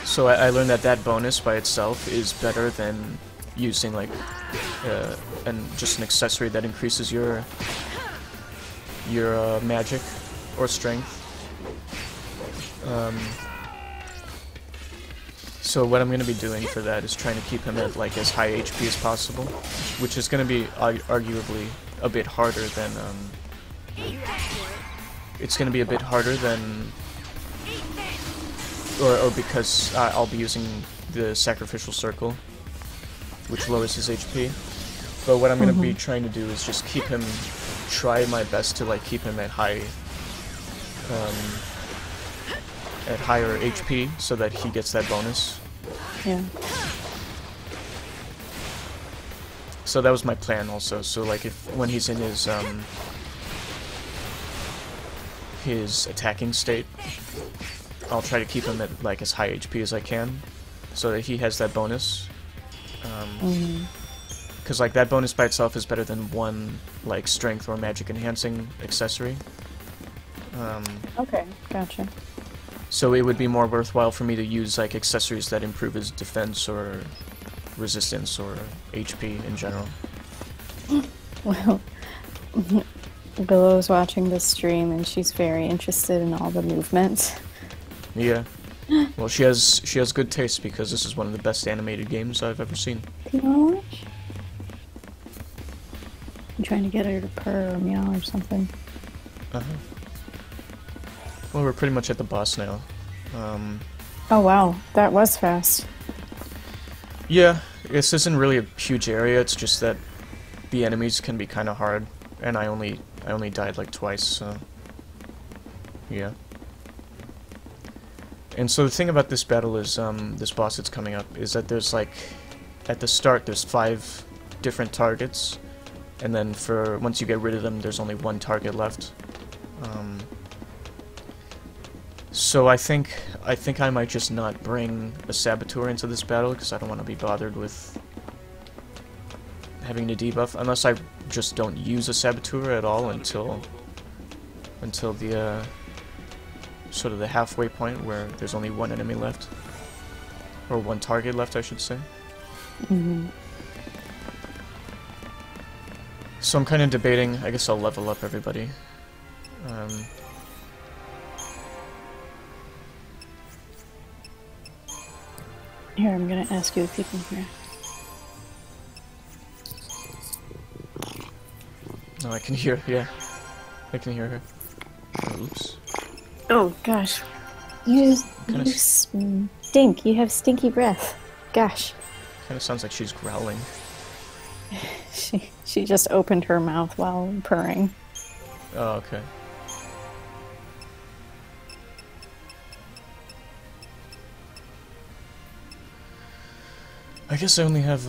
So I learned that bonus by itself is better than using, like, just an accessory that increases your magic or strength. So what I'm going to be doing for that is trying to keep him at, like, as high HP as possible, which is going to be arguably a bit harder than it's going to be a bit harder than or because I'll be using the Sacrificial Circle, which lowers his HP. But what I'm going to be trying to do is just try my best to, like, keep him at higher HP so that he gets that bonus. Yeah. So that was my plan also. So, like, when he's in his attacking state, I'll try to keep him at, like, as high HP as I can, so that he has that bonus. Because, like, that bonus by itself is better than one, like, strength or magic enhancing accessory. Okay, gotcha. So it would be more worthwhile for me to use, like, accessories that improve his defense or resistance or HP in general. Well, Willow's watching this stream and she's very interested in all the movement. Yeah. Well, she has good taste because this is one of the best animated games I've ever seen. Do you want to watch? I'm trying to get her to purr or meow or something. Well, we're pretty much at the boss now. Oh wow, that was fast. Yeah, this isn't really a huge area. It's just that the enemies can be kind of hard, and I only died like twice. So yeah. And so the thing about this battle is, this boss that's coming up, is that there's like, at the start there's 5 different targets, and then once you get rid of them, there's only 1 target left. So I think I might just not bring a Saboteur into this battle, because I don't want to be bothered with having to debuff, unless I just don't use a Saboteur at all until the, sort of the halfway point where there's only 1 enemy left. Or 1 target left, I should say. Mm-hmm. So I'm kind of debating. I guess I'll level up everybody. Here, I'm gonna ask you if you can hear. No, I can hear. Yeah, I can hear her. Oh, oops. Oh gosh, you stink. You have stinky breath. Gosh. Kind of sounds like she's growling. She just opened her mouth while purring. Oh, okay. I guess I only have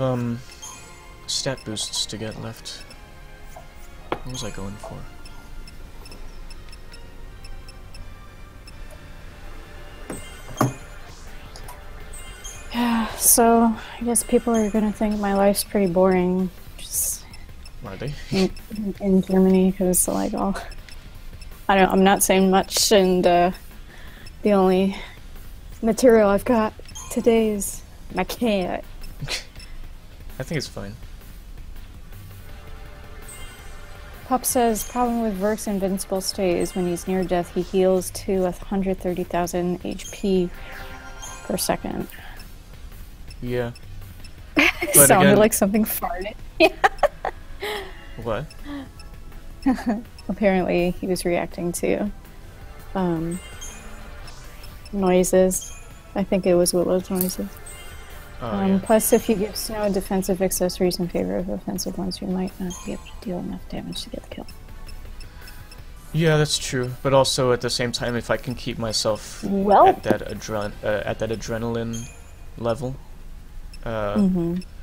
stat boosts to get left. What was I going for? Yeah, so I guess people are gonna think my life's pretty boring. Just Are they? in Germany, because like I'm not saying much, and the only material I've got today is my cat. I think it's fine. Pop says, problem with Verk's invincible state is when he's near death, he heals to 130,000 HP per second. Yeah. It But sounded again, like something farted. what? Apparently, he was reacting to noises. I think it was Willow's noises. Oh, yeah. Plus, if you give Snow defensive accessories in favor of offensive ones, you might not be able to deal enough damage to get the kill. Yeah, that's true. But also, at the same time, if I can keep myself Well, at that adrenaline level,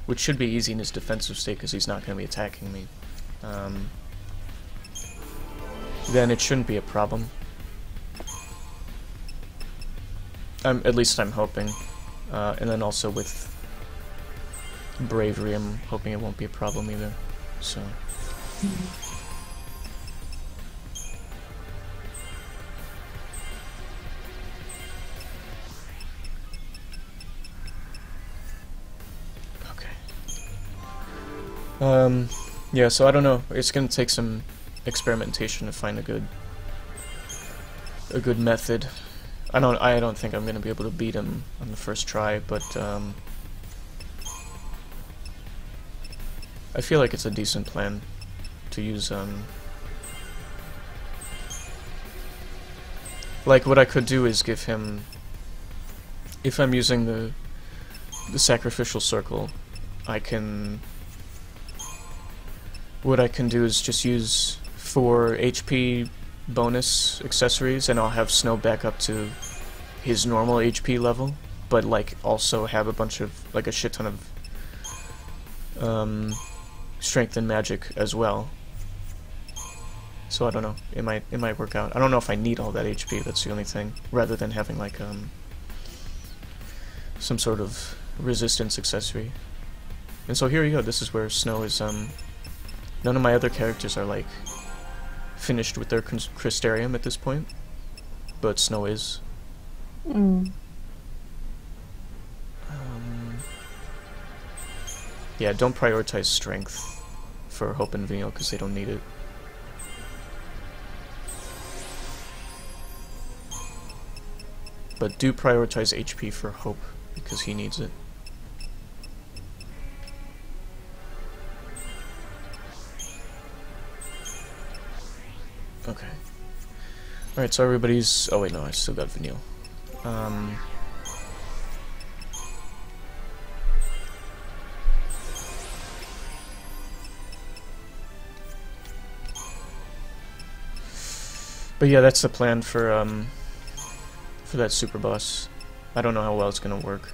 which should be easy in his defensive state because he's not going to be attacking me, then it shouldn't be a problem. At least I'm hoping. And then also with bravery, I'm hoping it won't be a problem either. So. Okay. Yeah, so I don't know. It's gonna take some experimentation to find a good method. I don't think I'm gonna be able to beat him on the first try, but I feel like it's a decent plan to use like what I could do is give him, if I'm using the sacrificial circle, what I can do is just use 4 HP bonus accessories, and I'll have Snow back up to his normal HP level, but like also have a shit ton of strength and magic as well. So I don't know, it might work out. I don't know if I need all that HP, that's the only thing, rather than having like some sort of resistance accessory. And so here you go, this is where Snow is none of my other characters are like finished with their Crystarium at this point, but Snow is. Yeah, don't prioritize strength for Hope and Vino because they don't need it. But do prioritize HP for Hope, because he needs it. Okay. Alright, so everybody's... Oh wait, no, I still got Vanille. But yeah, that's the plan for that super boss. I don't know how well it's gonna work.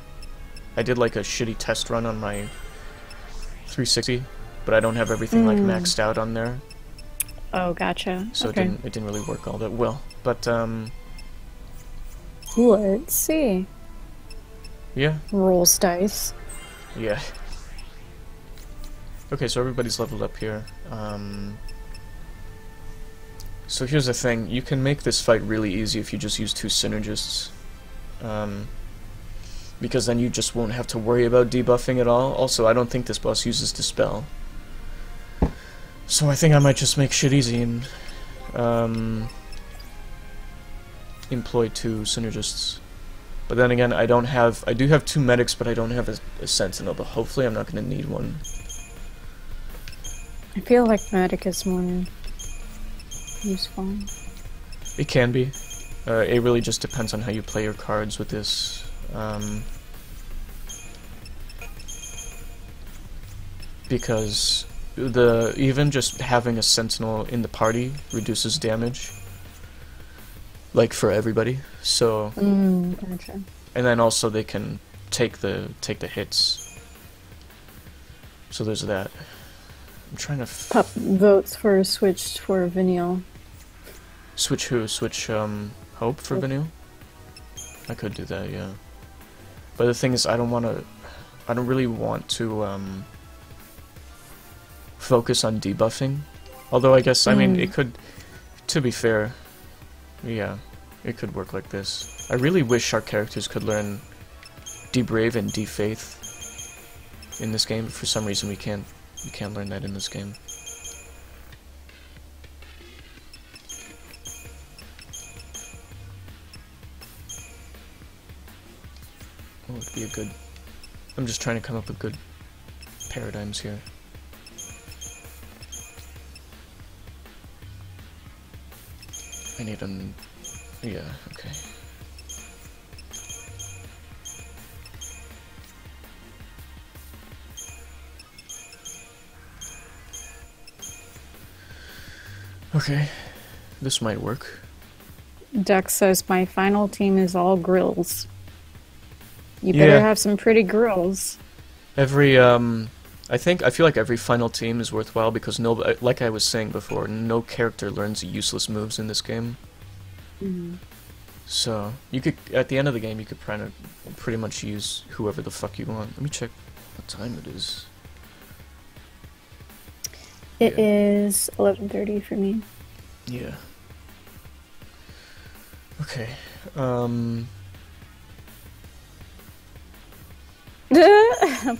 I did like a shitty test run on my 360, but I don't have everything like maxed out on there. Oh, gotcha. So okay. it didn't really work all that well. But Let's see. yeah. Rolls dice. Yeah. Okay, so everybody's leveled up here. So here's the thing, you can make this fight really easy if you just use 2 synergists. Because then you just won't have to worry about debuffing at all. Also, I don't think this boss uses Dispel. So I think I might just make shit easy and employ 2 synergists. But then again, I do have 2 medics, but I don't have a sentinel, but hopefully I'm not going to need one. I feel like medic is more useful. It can be. It really just depends on how you play your cards with this. Because even just having a sentinel in the party reduces damage, like for everybody. So Gotcha. and then also they can take the hits. So there's that. I'm trying to Pup votes for a switch for Vanille. switch who? Switch Hope for Vanille? I could do that, yeah. But the thing is, I don't really want to focus on debuffing. Although I guess, I mean, it could, to be fair, yeah, it could work like this. I really wish our characters could learn De-Brave and De-Faith in this game. For some reason we can't learn that in this game. What would be a good... I'm just trying to come up with good paradigms here. I need an... yeah, okay. Okay, this might work. Duck says, my final team is all grills. You better have some pretty grills. Every, I feel like every final team is worthwhile because like I was saying before, no character learns useless moves in this game. So, you could, at the end of the game, you could pretty much use whoever the fuck you want. Let me check what time it is. It is 11:30 for me. Yeah. Okay,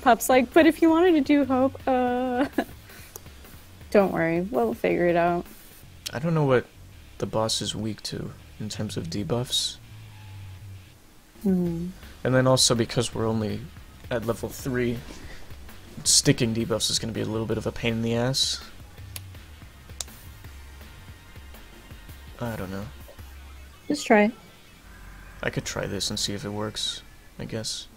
Pup's like, but if you wanted to do Hope, don't worry, we'll figure it out. I don't know what the boss is weak to in terms of debuffs. And then also because we're only at level 3, sticking debuffs is going to be a little bit of a pain in the ass. I don't know. Just try it. I could try this and see if it works, I guess.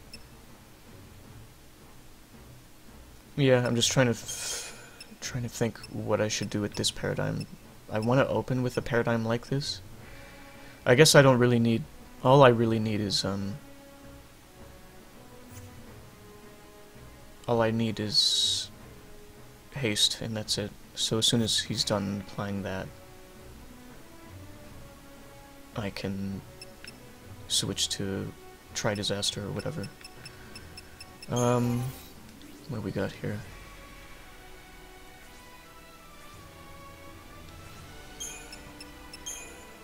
Yeah, I'm just trying to think what I should do with this paradigm. I want to open with a paradigm like this. I guess I don't really need... all I really need is, all I need is haste, and that's it. So as soon as he's done applying that, I can switch to try disaster or whatever. What do we got here?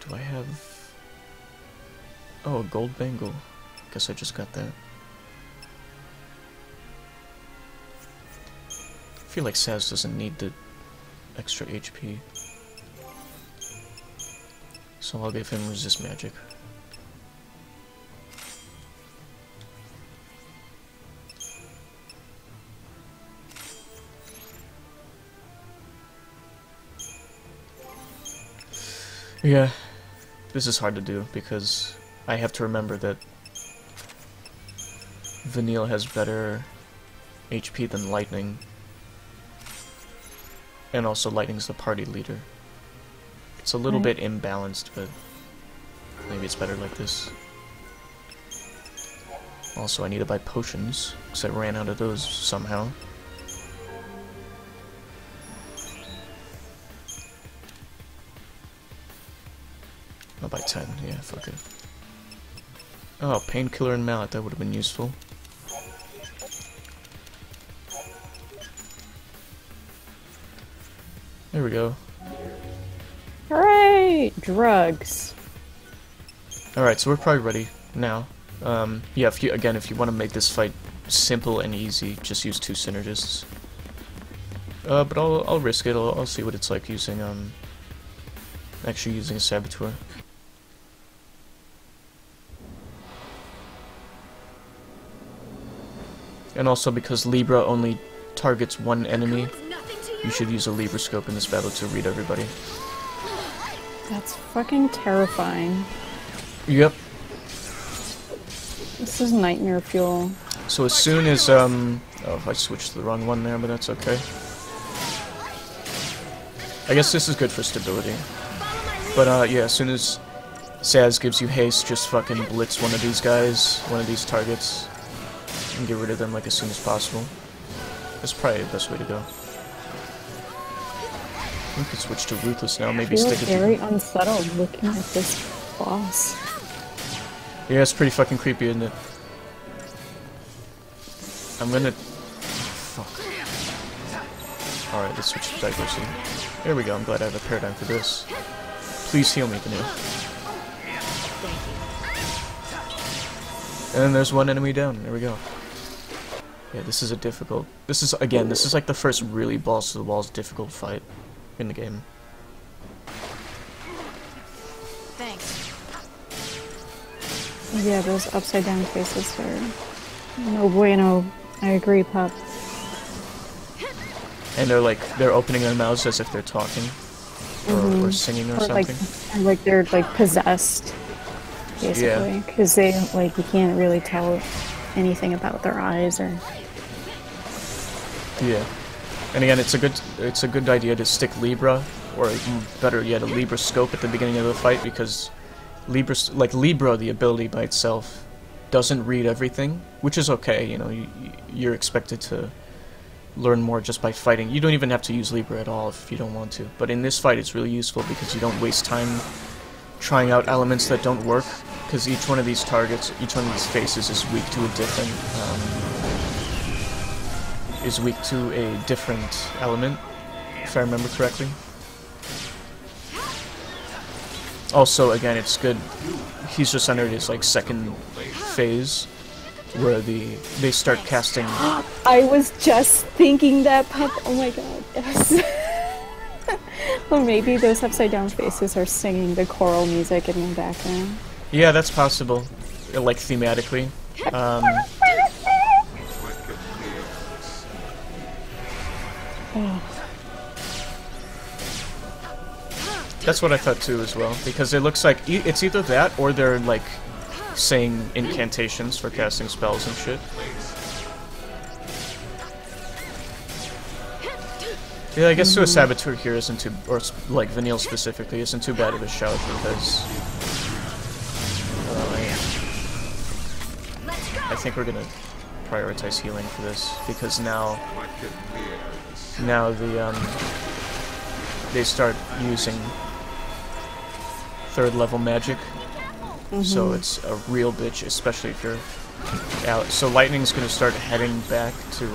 Do I have... oh, a gold bangle. Guess I just got that. I feel like Saz doesn't need the extra HP. So I'll give him resist magic. Yeah, this is hard to do because I have to remember that Vanille has better HP than Lightning. And also Lightning's the party leader. It's a little bit imbalanced, but maybe it's better like this. Also, I need to buy potions, because I ran out of those somehow. I'll buy 10, yeah, fuck it. Oh, painkiller and mallet, that would have been useful. There we go. Hooray! Drugs. Alright, so we're probably ready now. Yeah, if you want to make this fight simple and easy, just use 2 synergists. But I'll risk it. I'll see what it's like using actually using a saboteur. And also because Libra only targets one enemy, you should use a Libra scope in this battle to read everybody. That's fucking terrifying. Yep. This is nightmare fuel. So as soon as oh, I switched to the wrong one there, but that's okay. I guess this is good for stability. But yeah, as soon as Saz gives you haste, just fucking blitz one of these guys, one of these targets, and get rid of them like as soon as possible. That's probably the best way to go. We could switch to Ruthless now, maybe stick it to... very unsettled looking at this boss. Yeah, it's pretty fucking creepy, isn't it? I'm gonna... Fuck. Alright, let's switch to diversity. There we go, I'm glad I have a paradigm for this. Please heal me, Vanille. And there's one enemy down, there we go. Yeah, this is a difficult... This is, again, this is like the first really balls-to-the-walls difficult fight in the game. Thanks. Yeah, those upside down faces are no bueno. I agree, Pop. And they're opening their mouths as if they're talking. Or singing or something. Like they're like possessed, basically. Because they, like, you can't really tell anything about their eyes or... Yeah. And again, it's a good idea to stick Libra, or better yet, a Libra scope at the beginning of the fight, because Libra, the ability by itself, doesn't read everything, which is okay. You know, you're expected to learn more just by fighting. You don't even have to use Libra at all if you don't want to. But in this fight, it's really useful because you don't waste time trying out elements that don't work, because each one of these targets, each one of these faces is weak to a different. Is weak to a different element, if I remember correctly. Also, again, it's good. He's just entered his like second phase, where they start casting. I was just thinking that, Pop. Oh my god, yes. Well, maybe those upside down faces are singing the choral music in the background. Yeah, that's possible. Like thematically. That's what I thought too as well, because it looks like it's either that or they're like saying incantations for casting spells and shit. Yeah, I guess to a saboteur here isn't too, or like Vanille specifically, isn't too bad of a shout because I think we're gonna prioritize healing for this, because now they start using 3rd level magic, so it's a real bitch, especially if you're out. So Lightning's gonna start heading back to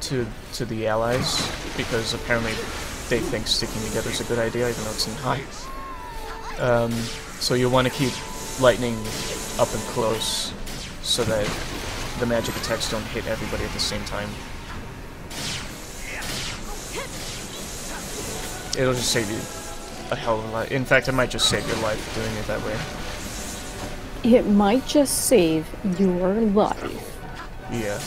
to the allies, because apparently they think sticking together is a good idea, even though it's in high. So you'll want to keep Lightning up and close, so that the magic attacks don't hit everybody at the same time. It'll just save you a hell of a lot. In fact, it might just save your life doing it that way. It might just save your life. Yeah.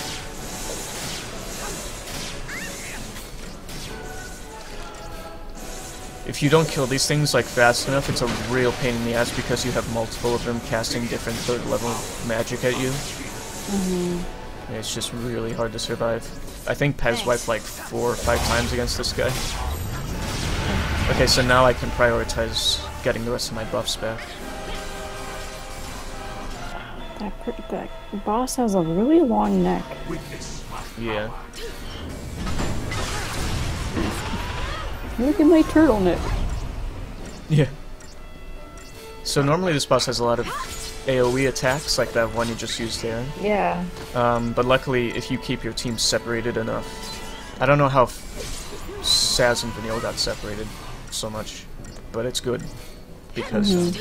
if you don't kill these things like fast enough, it's a real pain in the ass because you have multiple of them casting different 3rd level magic at you. Mm-hmm. Yeah, it's just really hard to survive. I think Pez wiped like 4 or 5 times against this guy. Okay, so now I can prioritize getting the rest of my buffs back. That boss has a really long neck. Yeah. Look at my turtleneck. Yeah. So normally this boss has a lot of AoE attacks, like that one you just used there. Yeah. But luckily, if you keep your team separated enough... I don't know how Saz and Vanille got separated so much, but it's good. Because...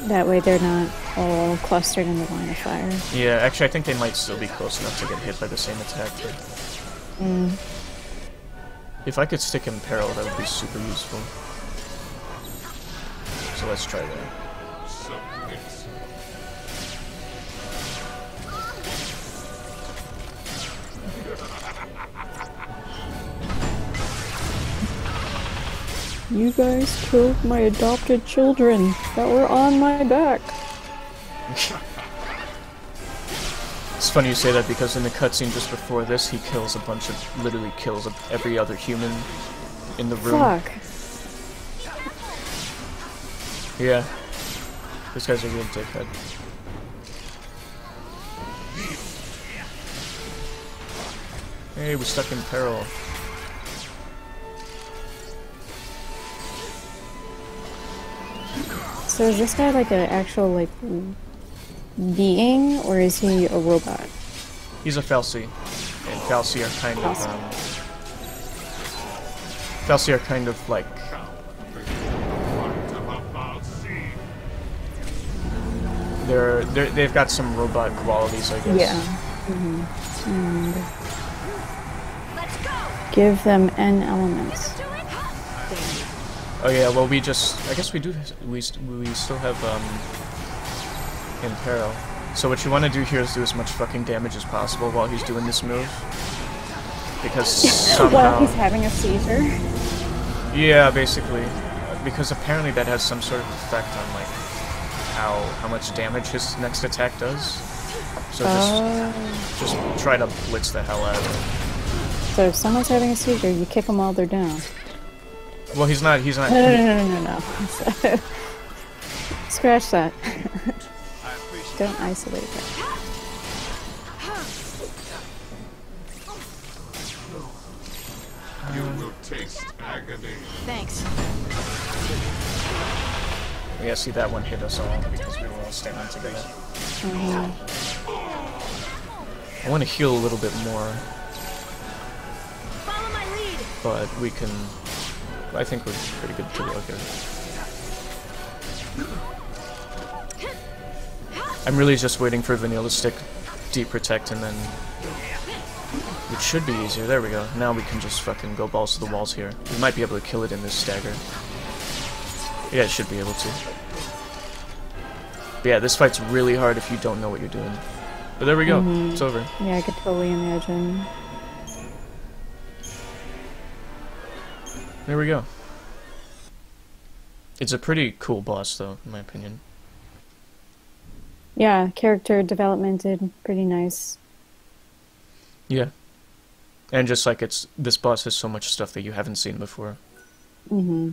That way they're not all clustered in the line of fire. yeah, actually I think they might still be close enough to get hit by the same attack. But if I could stick in peril, that would be super useful. So let's try that. You guys killed my adopted children that were on my back. It's funny you say that because in the cutscene just before this, he kills literally kills every other human in the room. Fuck. Yeah. This guy's a real dickhead. Hey, we're stuck in peril. So is this guy like an actual like being, or is he a robot? He's a Fal'Cie, and Fal'Cie are kind of Fal'Cie are kind of like they've got some robot qualities, I guess. Yeah. Give them N elements. Oh yeah, well I guess we still have in peril. So what you want to do here is do as much fucking damage as possible while he's doing this move. Because somehow... While he's having a seizure? Yeah, basically. Because apparently that has some sort of effect on like how much damage his next attack does. So just try to blitz the hell out of it. So if someone's having a seizure, you kick them while they're down. Well, he's not. No. Scratch that. Don't isolate that. You will taste agony. Thanks. Yeah, see that one hit us all because we were all standing together. I want to heal a little bit more, Follow my lead. but we can. I think we're pretty good to go here. I'm really just waiting for Vanilla to stick Deep Protect and then... It should be easier. There we go. Now we can just fucking go balls to the walls here. We might be able to kill it in this stagger. Yeah, it should be able to. But yeah, this fight's really hard if you don't know what you're doing. But there we go. It's over. Yeah, I could totally imagine. There we go. It's a pretty cool boss, though, in my opinion. Yeah, character development did pretty nice. Yeah. And just like this boss has so much stuff that you haven't seen before. Mm-hmm.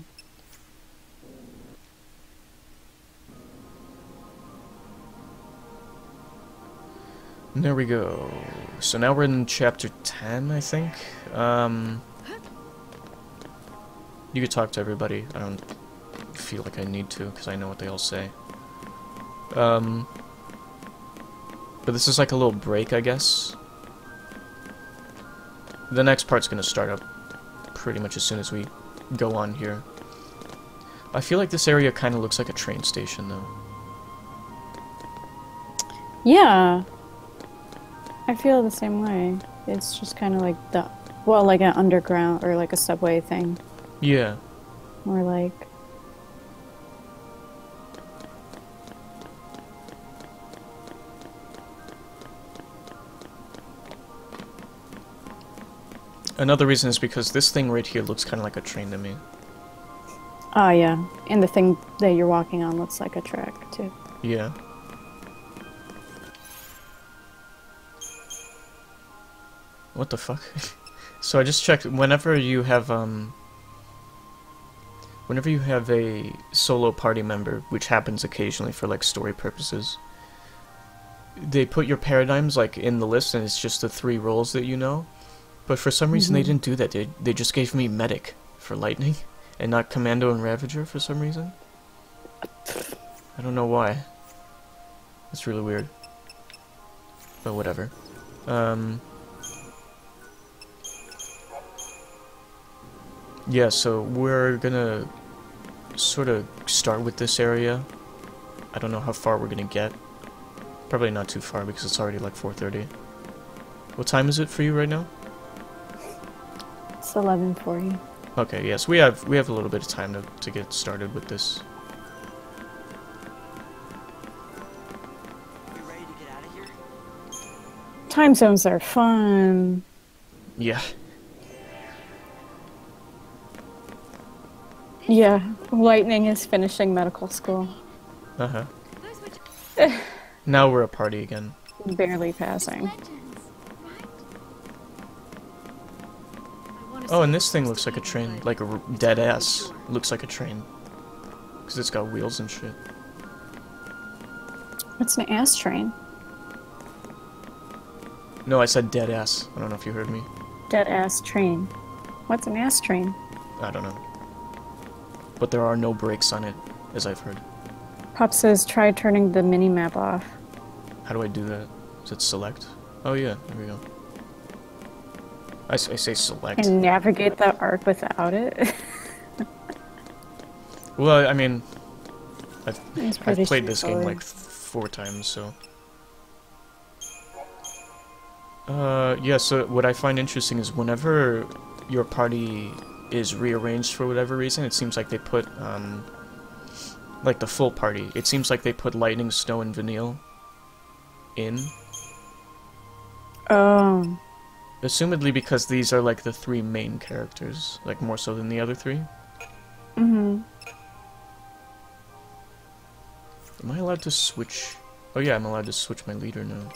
And there we go. So now we're in chapter 10, I think. You could talk to everybody. I don't feel like I need to, because I know what they all say. But this is like a little break, I guess. The next part's gonna start up pretty much as soon as we go on here. I feel like this area kind of looks like a train station, though. Yeah. I feel the same way. It's just kind of like like an underground or like a subway thing. Yeah. More like... Another reason is because this thing right here looks kind of like a train to me. Oh yeah, and the thing that you're walking on looks like a track too. Yeah. What the fuck? So I just checked, whenever you have a solo party member, which happens occasionally for like story purposes, they put your paradigms like in the list and it's just the 3 roles that you know. But for some reason they didn't do that. They just gave me medic for lightning and not commando and ravager for some reason. I don't know why. It's really weird. But whatever. Yeah, so we're gonna sort of start with this area. I don't know how far we're gonna get. Probably not too far because it's already like 4:30. What time is it for you right now? It's 11:40. Okay, yes, we have a little bit of time to get started with this. You ready to get out of here? Time zones are fun. Yeah. Yeah, Lightning is finishing medical school. Uh-huh. Those were Now we're a party again. Barely passing. legends, right? I wanna Oh, see and this what thing it's looks like a doing, train, but like a dead ass. Looks like a train. Because it's got wheels and shit. It's an ass train. No, I said dead ass. I don't know if you heard me. Dead ass train. What's an ass train? I don't know. But there are no brakes on it, as I've heard. Pop says try turning the mini map off. How do I do that? Is it select? Oh yeah, there we go. I say select. And navigate the arc without it. Well, I mean, It's I've pretty played this game straightforward. like 4 times, so. Yeah, so what I find interesting is whenever your party is rearranged for whatever reason, it seems like they put, like the full party, it seems like they put Lightning, Snow, and Vanille in. Oh. Assumedly because these are like the 3 main characters, like more so than the other 3. Mm-hmm. Am I allowed to switch? Oh yeah, I'm allowed to switch my leader now.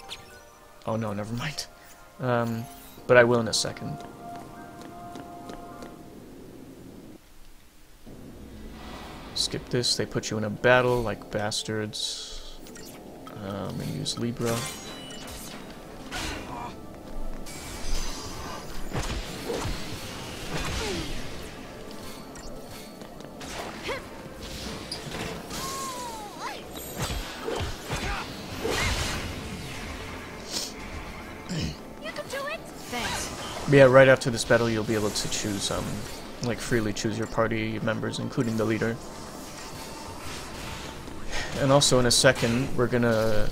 Oh no, never mind. But I will in a second. Skip this, they put you in a battle like bastards. And use Libra. You can do it. Thanks. Yeah, right after this battle you'll be able to choose, like freely choose your party members, including the leader. And also in a second, we're gonna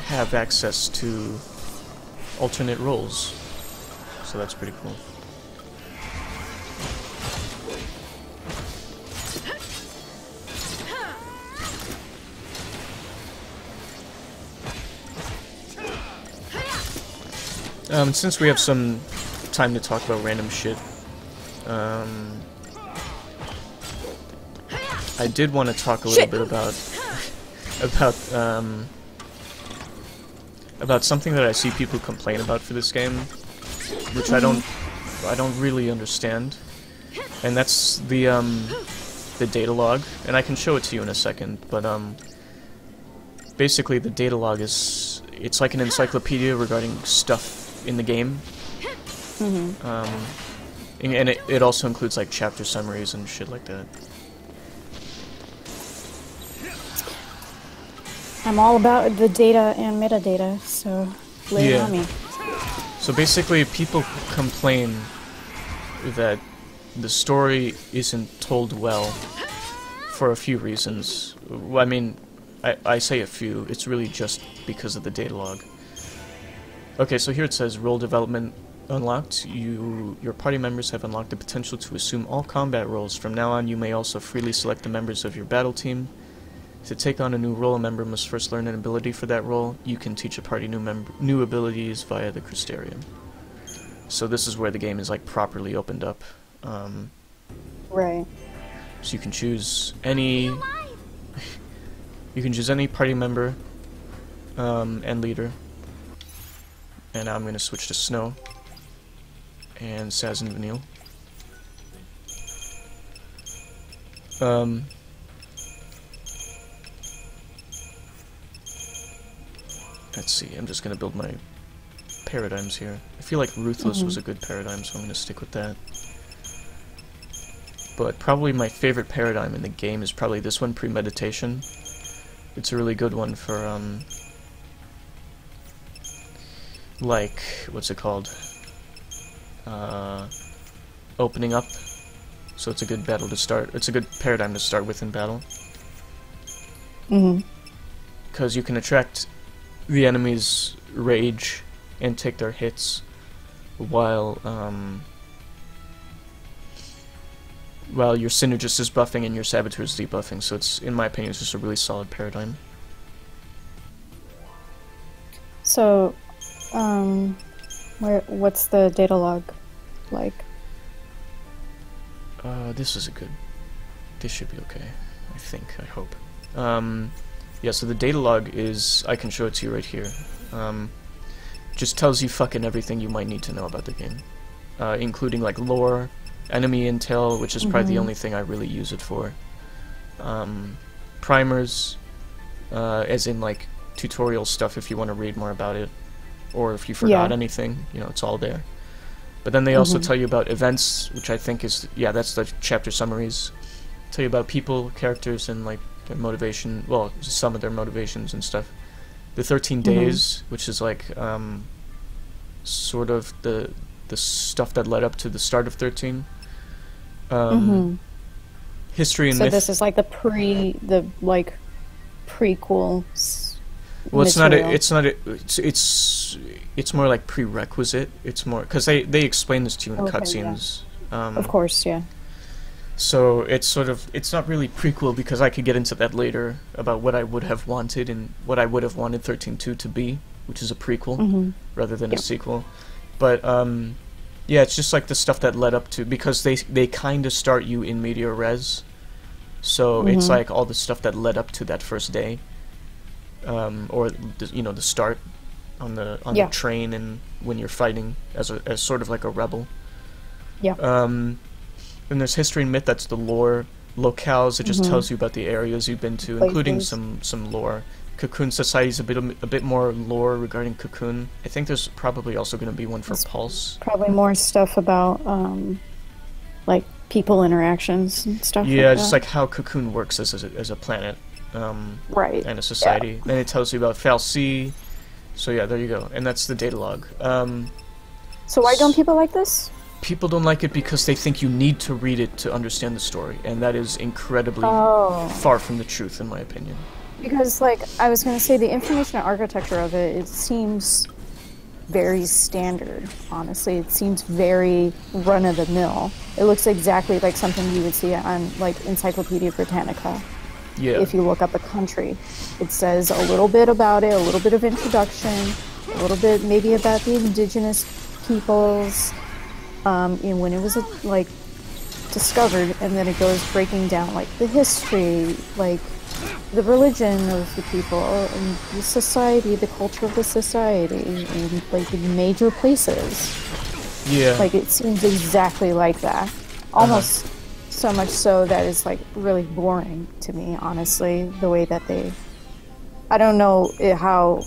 have access to alternate roles. So that's pretty cool. Since we have some time to talk about random shit, I did want to talk a little bit about something that I see people complain about for this game, which I don't really understand, and that's the data log, and I can show it to you in a second, but basically the data log it's like an encyclopedia regarding stuff in the game. And it also includes like chapter summaries and shit like that. I'm all about the data and metadata, so lay it on me. So basically people complain that the story isn't told well for a few reasons. I mean, I say a few, it's really just because of the data log. Okay, so here it says, role development unlocked. Your party members have unlocked the potential to assume all combat roles. From now on, you may also freely select the members of your battle team. To take on a new role, a member must first learn an ability for that role. You can teach a party new abilities via the Crystarium. So this is where the game is like properly opened up. Right. So you can choose any. You can choose any party member and leader. And now I'm going to switch to Snow and Saz and Vanille. Let's see, I'm just going to build my paradigms here. I feel like Ruthless was a good paradigm, so I'm going to stick with that. But probably my favorite paradigm in the game is probably this one, Premeditation. It's a really good one for, like, what's it called? Opening up. So it's a good battle to start. It's a good paradigm to start with in battle. Because you can attract the enemy's rage and take their hits while your Synergist is buffing and your Saboteur is debuffing. So it's, in my opinion, it's just a really solid paradigm. So, what's the data log like? This is a good... This should be okay. I think. I hope. Yeah, so the data log is... I can show it to you right here. Just tells you fucking everything you might need to know about the game. Including, like, lore, enemy intel, which is probably the only thing I really use it for. Primers, as in, like, tutorial stuff if you want to read more about it. Or if you forgot anything, you know, it's all there. But then they also tell you about events, which I think is... Yeah, that's the chapter summaries. Tell you about people, characters, and, like, their motivation... Well, some of their motivations and stuff. The 13 days, which is, like, sort of the stuff that led up to the start of 13. History and myth... So this is, like, the prequel... Well, it's more like prerequisite. It's more because they explain this to you in cutscenes. Yeah. Of course, yeah. So it's sort of, it's not really prequel because I could get into that later about what I would have wanted and what I would have wanted 13.2 to be, which is a prequel rather than a sequel. But yeah, it's just like the stuff that led up to, because they kind of start you in medias res. So it's like all the stuff that led up to that first day. Or the start on the train and when you're fighting as sort of like a rebel. Yeah. And there's history and myth. That's the lore. Locales. It just tells you about the areas you've been to, including some lore. Cocoon Society is a bit more lore regarding Cocoon. I think there's probably also going to be one for Pulse. Probably more stuff about like people interactions and stuff. Yeah, like just that. like how Cocoon works as a planet. Right. And a society. Then it tells you about Fal'Cie. So yeah, there you go. And that's the data log. So why don't people like this? People don't like it because they think you need to read it to understand the story, and that is incredibly far from the truth, in my opinion. Because, like, I was going to say, the information and architecture of it, it seems very standard, honestly. It seems very run-of-the-mill. It looks exactly like something you would see on, like, Encyclopedia Britannica. Yeah. If you look up a country, it says a little bit about it, a little bit of introduction, a little bit maybe about the indigenous peoples, when it was like discovered, and then it goes breaking down like the history, like the religion of the people, and the society, the culture of the society, and like the major places. Yeah. Like it seems exactly like that, almost. So much so that it's like really boring to me, honestly, the way that I don't know how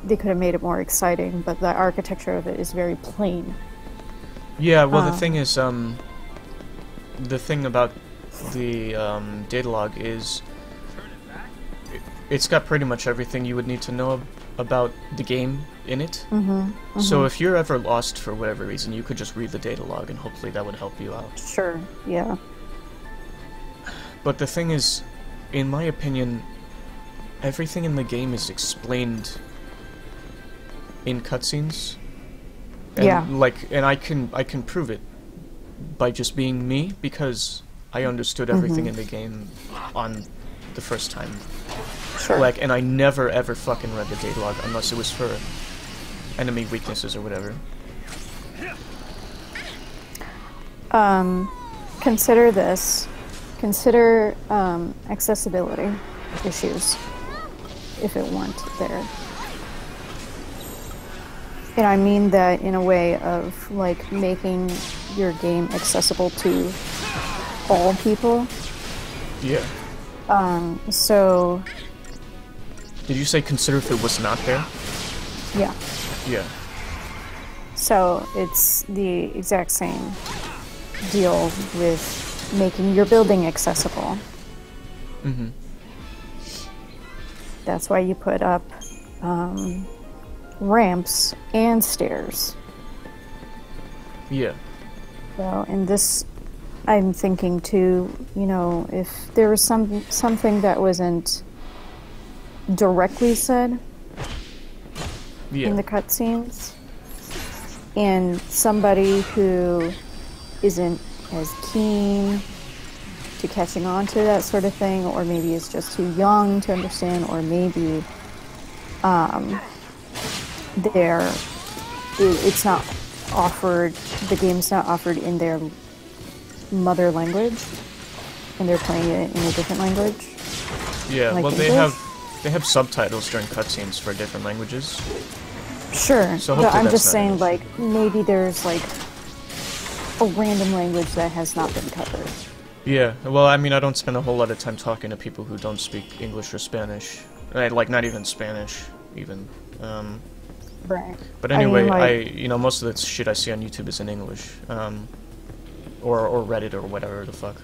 they could have made it more exciting, but the architecture of it is very plain. Yeah, well, the thing is, the thing about the data log is it's got pretty much everything you would need to know about the game in it. So if you're ever lost for whatever reason, you could just read the data log and hopefully that would help you out. Sure, yeah. But the thing is, in my opinion, everything in the game is explained in cutscenes. And and I can prove it by just being me, because I understood everything in the game on the first time. Sure. Like, and I never ever fucking read the data log unless it was for enemy weaknesses or whatever. consider accessibility issues if it weren't there. And I mean that in a way of like making your game accessible to all people. Yeah. So Did you say consider if it was not there? yeah. Yeah. So it's the exact same deal with making your building accessible. Mm-hmm. That's why you put up ramps and stairs. Yeah. So in this, I'm thinking too, you know, if there was something that wasn't directly said Yeah. in the cutscenes, and somebody who isn't as keen to catching on to that sort of thing, or maybe is just too young to understand, or maybe it's not offered, the game's not offered in their mother language, and they're playing it in a different language. Yeah. Like Well, English? they have subtitles during cutscenes for different languages. Sure, So but hopefully I'm that's just not an saying, issue. like, maybe there's, like, a random language that has not been covered. Yeah. Well, I mean, I don't spend a whole lot of time talking to people who don't speak English or Spanish. Like, not even Spanish, even. Right. But I mean, anyway, like- you know, most of the shit I see on YouTube is in English, or Reddit or whatever the fuck.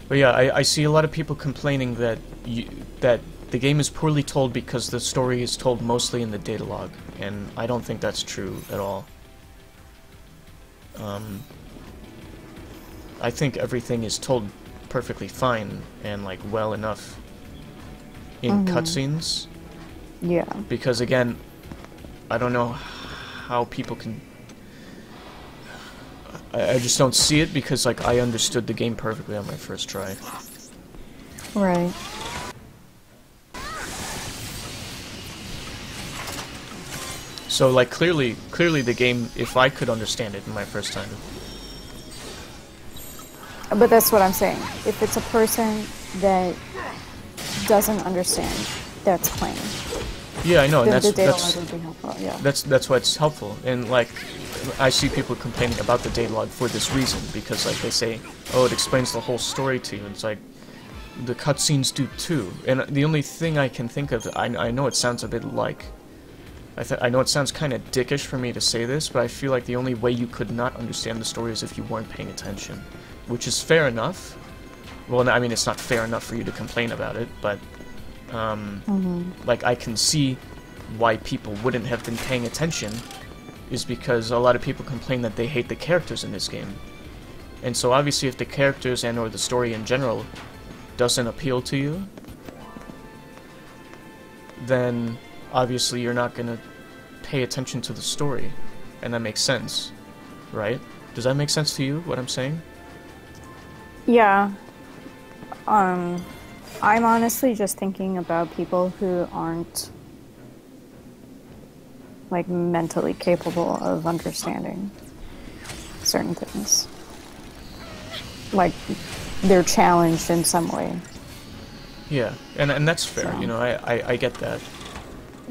But yeah, I see a lot of people complaining that that the game is poorly told because the story is told mostly in the data log, and I don't think that's true at all. I think everything is told perfectly fine and like well enough in cutscenes. Yeah. Because again, I don't know how people can. I just don't see it because like I understood the game perfectly on my first try. Right. So like clearly the game, if I could understand it in my first time. But that's what I'm saying. If it's a person that doesn't understand, that's plain. Yeah, I know, and Then that's the data that's log would be helpful. Yeah. that's why it's helpful. And like I see people complaining about the data log for this reason because like they say, oh, it explains the whole story to you. And it's like the cutscenes do too. And the only thing I can think of, I know it sounds a bit like. I know it sounds kind of dickish for me to say this, but I feel like the only way you could not understand the story is if you weren't paying attention, which is fair enough. Well, I mean, it's not fair enough for you to complain about it, but like I can see why people wouldn't have been paying attention, is because a lot of people complain that they hate the characters in this game, and so obviously if the characters and or the story in general doesn't appeal to you, then obviously you're not gonna pay attention to the story, and that makes sense, right? Does that make sense to you, what I'm saying? Yeah. I'm honestly just thinking about people who aren't like mentally capable of understanding certain things. Like they're challenged in some way. Yeah, and that's fair, So. you know, I get that.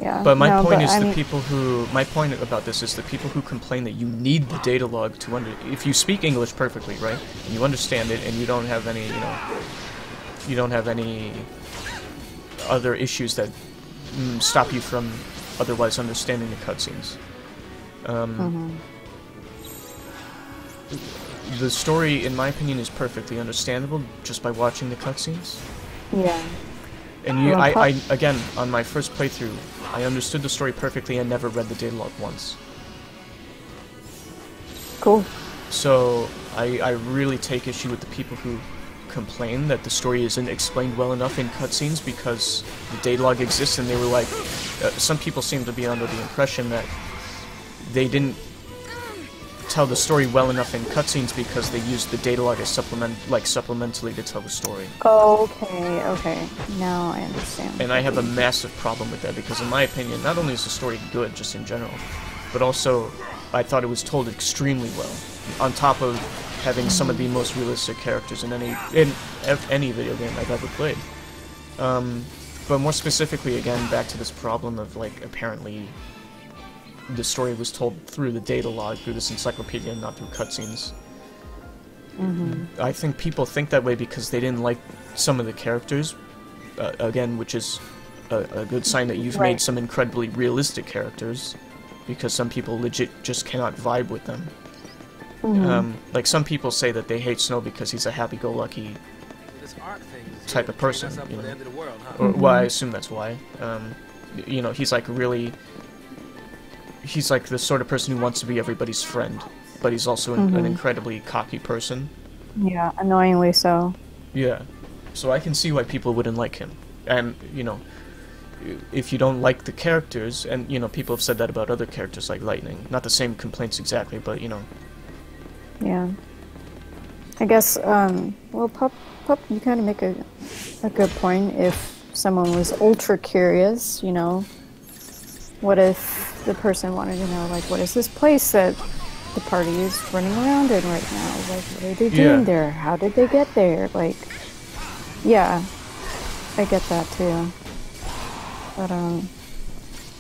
Yeah. But my no, point but is I the mean- people who... My point about this is the people who complain that you need the data log to if you speak English perfectly, right? And you understand it and you don't have any, you know... You don't have any other issues that stop you from otherwise understanding the cutscenes. The story, in my opinion, is perfectly understandable just by watching the cutscenes. Yeah. And you, Well, I again, on my first playthrough, I understood the story perfectly and never read the data log once. Cool. So, I really take issue with the people who complain that the story isn't explained well enough in cutscenes because the data log exists, and they were like, some people seem to be under the impression that they didn't tell the story well enough in cutscenes because they used the data log as supplementally to tell the story. Okay. Now I understand. And I have a massive problem with that because in my opinion, not only is the story good just in general, but also I thought it was told extremely well. On top of having some of the most realistic characters in any video game I've ever played. But more specifically, again, back to this problem of, like, apparently the story was told through the data log, through this encyclopedia, and not through cutscenes. I think people think that way because they didn't like some of the characters, again, which is a good sign that you've made some incredibly realistic characters, because some people legit just cannot vibe with them. Like, some people say that they hate Snow because he's a happy-go-lucky type of person, you know? Or, well, I assume that's why. You know, he's like really... He's like the sort of person who wants to be everybody's friend, but he's also an incredibly cocky person. Yeah, annoyingly so. Yeah. So I can see why people wouldn't like him. And, you know, if you don't like the characters, and, you know, people have said that about other characters like Lightning. Not the same complaints exactly, but, you know. Yeah. I guess, well, Pup, you kind of make a good point. If someone was ultra curious, you know, what if the person wanted to know, like, what is this place that the party is running around in right now? Like, what are they doing there? How did they get there? Like, yeah, I get that too.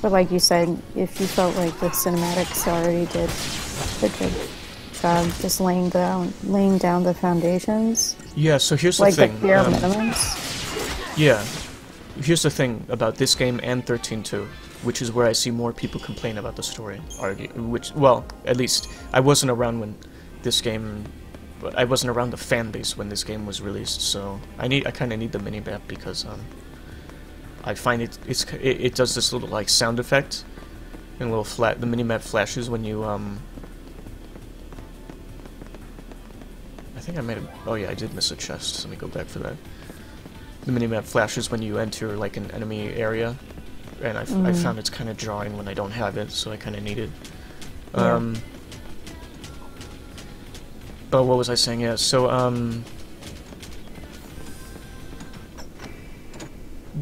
But like you said, if you felt like the cinematics already did a good job just laying down the foundations. Yeah, so here's the like thing. Like the bare minimums. Yeah. Here's the thing about this game and 13-2, which is where I see more people complain about the story. Well, at least I wasn't around when this game... I wasn't around the fan base when this game was released, so I kind of need the minimap because I find it does this little like sound effect and the minimap flashes when you I think I might have... Oh yeah, I did miss a chest. So let me go back for that. The minimap flashes when you enter like an enemy area, and I found it's kind of jarring when I don't have it, so I kind of need it. But what was I saying? Yeah, so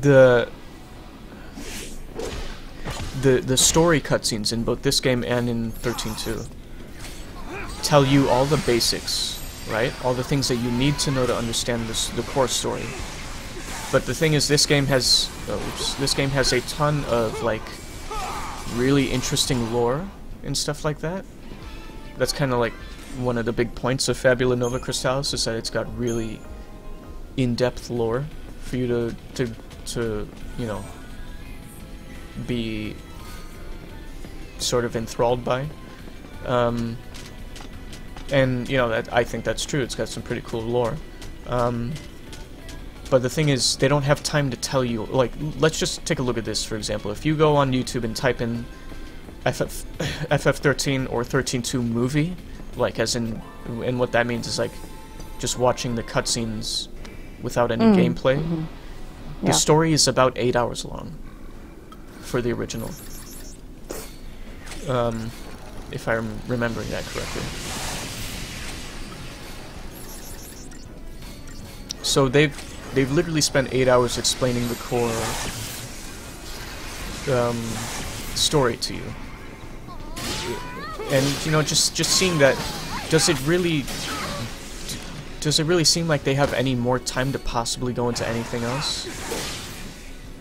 the story cutscenes in both this game and in 13-2 tell you all the basics, right? All the things that you need to know to understand the core story. But the thing is, this game has a ton of like really interesting lore and stuff like that. That's kind of like one of the big points of Fabula Nova Crystallis, is that it's got really in-depth lore for you to you know, be sort of enthralled by. And you know, that I think that's true. It's got some pretty cool lore. But the thing is, they don't have time to tell you. Like, let's just take a look at this, for example. If you go on YouTube and type in FF13 or 13-2 movie, like, as in, and what that means is, like, just watching the cutscenes without any gameplay. The story is about 8 hours long for the original. If I'm remembering that correctly. So they've literally spent 8 hours explaining the core story to you. And, you know, just seeing that, does it really seem like they have any more time to possibly go into anything else?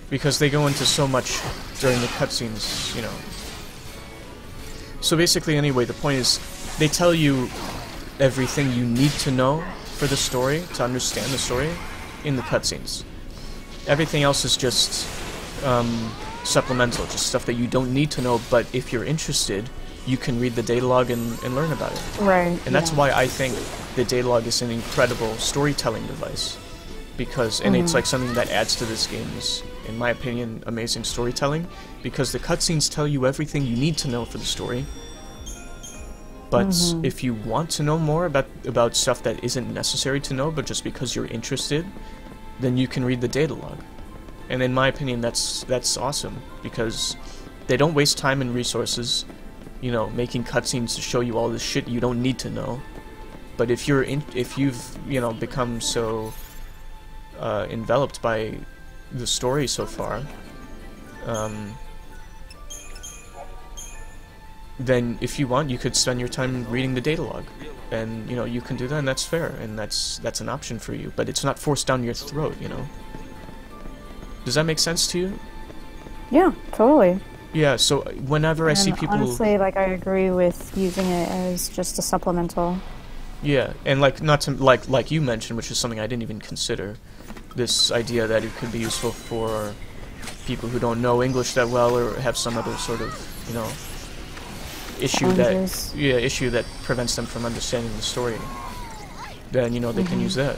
Because they go into so much during the cutscenes, you know. So basically, anyway, the point is, they tell you everything you need to know for the story, to understand the story, in the cutscenes. Everything else is just supplemental, just stuff that you don't need to know, but if you're interested, you can read the datalog and learn about it. Right. And that's why I think the datalog is an incredible storytelling device. Because, and it's like something that adds to this game's, in my opinion, amazing storytelling, because the cutscenes tell you everything you need to know for the story. But if you want to know more about stuff that isn't necessary to know, but just because you're interested, then you can read the datalog. And in my opinion, that's awesome, because they don't waste time and resources, you know, making cutscenes to show you all this shit you don't need to know. But if you've, you know, become so enveloped by the story so far, then if you want, you could spend your time reading the datalog. and you know you can do that, and that's fair, and that's an option for you, but it's not forced down your throat, you know. Does that make sense to you? Yeah, totally. Yeah, so whenever I see people... Honestly, like, I agree with using it as just a supplemental. Yeah, and like, not to, like you mentioned, which is something I didn't even consider, this idea that it could be useful for people who don't know English that well, or have some other sort of, you know, issue that prevents them from understanding the story. Then, you know, they can use that.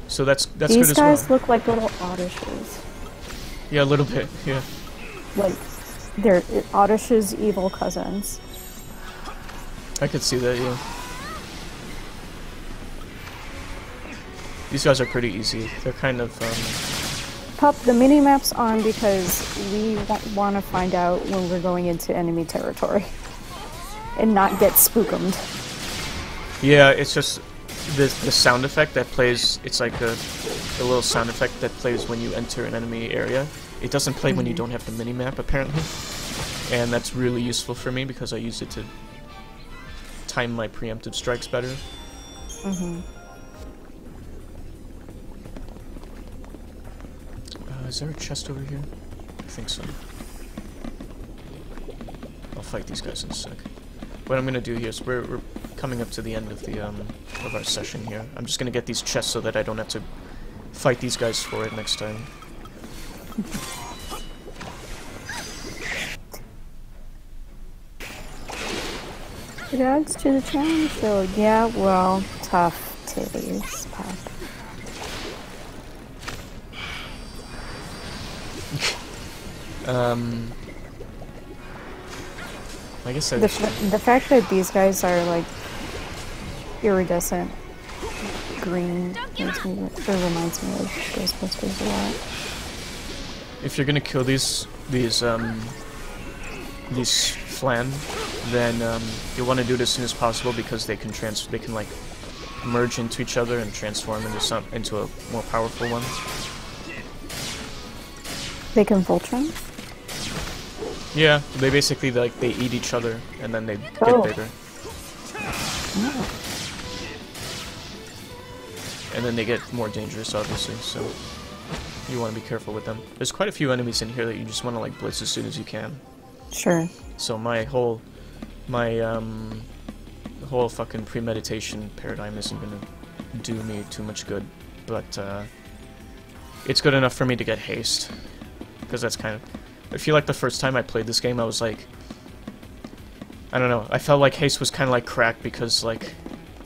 So that's good as well. These guys look like little oddises. Yeah, a little bit, yeah. Like, they're Oddish's evil cousins. I could see that, yeah. These guys are pretty easy. They're kind of, Pop the mini-map's on because we want to find out when we're going into enemy territory. And not get spookumed. Yeah, it's just the sound effect that plays, it's like a little sound effect that plays when you enter an enemy area. It doesn't play when you don't have the mini-map, apparently. And that's really useful for me because I use it to time my preemptive strikes better. Is there a chest over here? I think so. I'll fight these guys in a sec. What I'm gonna do here is we're coming up to the end of the of our session here. I'm just gonna get these chests so that I don't have to fight these guys for it next time. It adds to the challenge, so yeah, well, tough titties, Pop. I guess The fact that these guys are like iridescent green reminds me of Ghostbusters a lot. If you're gonna kill these flan, then you'll want to do it as soon as possible because they can like merge into each other and transform into a more powerful one. They can Voltron? Yeah, they basically they eat each other and then they get bigger. Oh. And then they get more dangerous, obviously, so you want to be careful with them. There's quite a few enemies in here that you just want to like blitz as soon as you can. Sure. So my whole fucking premeditation paradigm isn't gonna do me too much good, but it's good enough for me to get haste, because that's kind of... I feel like the first time I played this game I was like, I don't know, I felt like haste was kind of like crack because like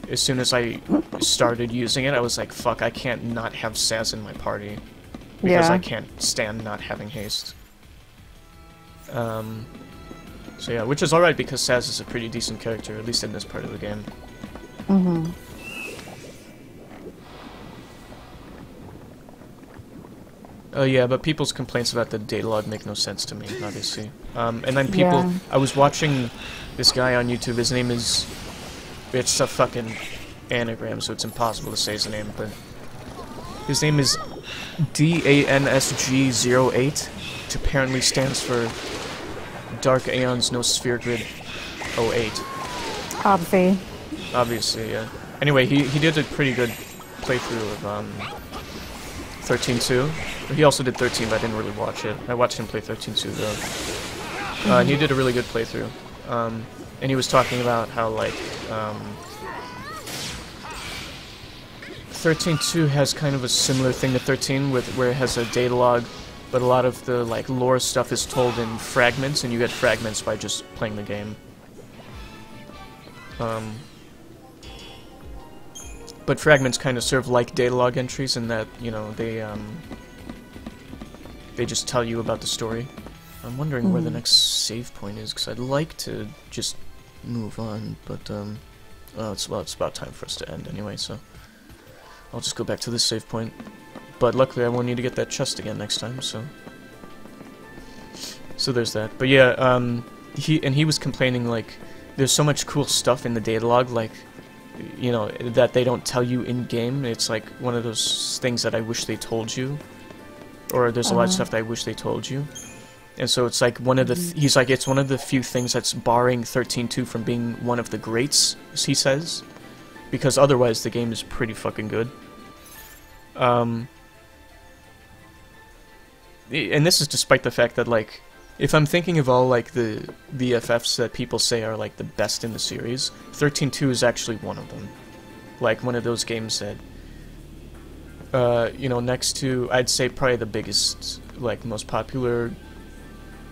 as soon as I started using it I was like, fuck, I can't not have Saz in my party because I can't stand not having haste. So yeah, which is alright because Saz is a pretty decent character, at least in this part of the game. Oh yeah, but people's complaints about the data log make no sense to me, obviously. And then people... Yeah. I was watching this guy on YouTube, his name is... It's a fucking anagram, so it's impossible to say his name, but... His name is DANSG08, which apparently stands for Dark Aeons No Sphere Grid 08. Obviously, yeah. Anyway, he did a pretty good playthrough of 13-2. He also did 13, but I didn't really watch it. I watched him play 13-2 though. And he did a really good playthrough. And he was talking about how like 13-2 has kind of a similar thing to 13, where it has a data log, but a lot of the like lore stuff is told in fragments, and you get fragments by just playing the game. But fragments kind of serve like data log entries in that, you know, they just tell you about the story. I'm wondering where the next save point is, because I'd like to just move on, but it's about time for us to end anyway, so I'll just go back to this save point. But luckily I won't need to get that chest again next time, so there's that. But yeah, he was complaining like there's so much cool stuff in the data log, like, you know, that they don't tell you in game. It's like one of those things that I wish they told you, or there's a lot of stuff that I wish they told you. And so it's like one of the he's like, it's one of the few things that's barring 13.2 from being one of the greats, as he says, because otherwise the game is pretty fucking good. And this is despite the fact that, like, if I'm thinking of all, like, the FFs that people say are, like, the best in the series, 13.2 is actually one of them. Like, one of those games that, you know, next to, I'd say probably the biggest, like, most popular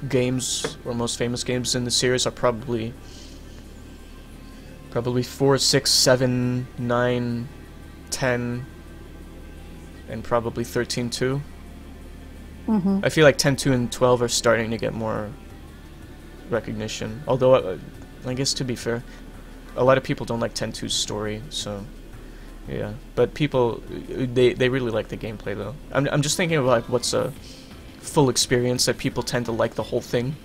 games, or most famous games in the series are probably 4, 6, 7, 9, 10, and probably 13.2. I feel like 10.2 and 12 are starting to get more recognition. Although, I guess to be fair, a lot of people don't like 10.2's story, so yeah. But people, they really like the gameplay though. I'm just thinking of like what's a full experience that people tend to like the whole thing.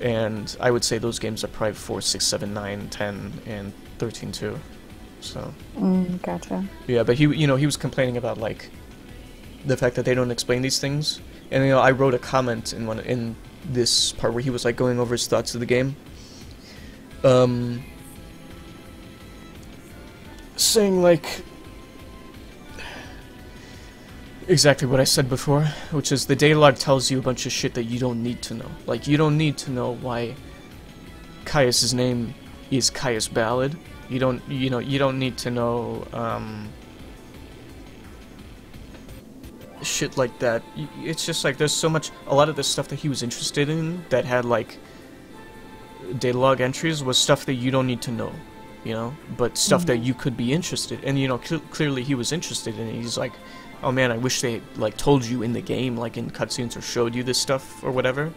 And I would say those games are probably 4, 6, 7, 9, 10, and 13.2. So. Gotcha. Yeah, but he was complaining about like the fact that they don't explain these things, and I wrote a comment in this part where he was like going over his thoughts of the game, saying like exactly what I said before, which is the data log tells you a bunch of shit that you don't need to know. Like, you don't need to know why Caius's name is Caius Ballad. You don't need to know shit like that. It's just like there's so much. A lot of the stuff that he was interested in that had like data log entries was stuff that you don't need to know, but stuff that you could be interested in. And clearly he was interested in it. He's like, oh man, I wish they like told you in the game, like in cutscenes, or showed you this stuff or whatever.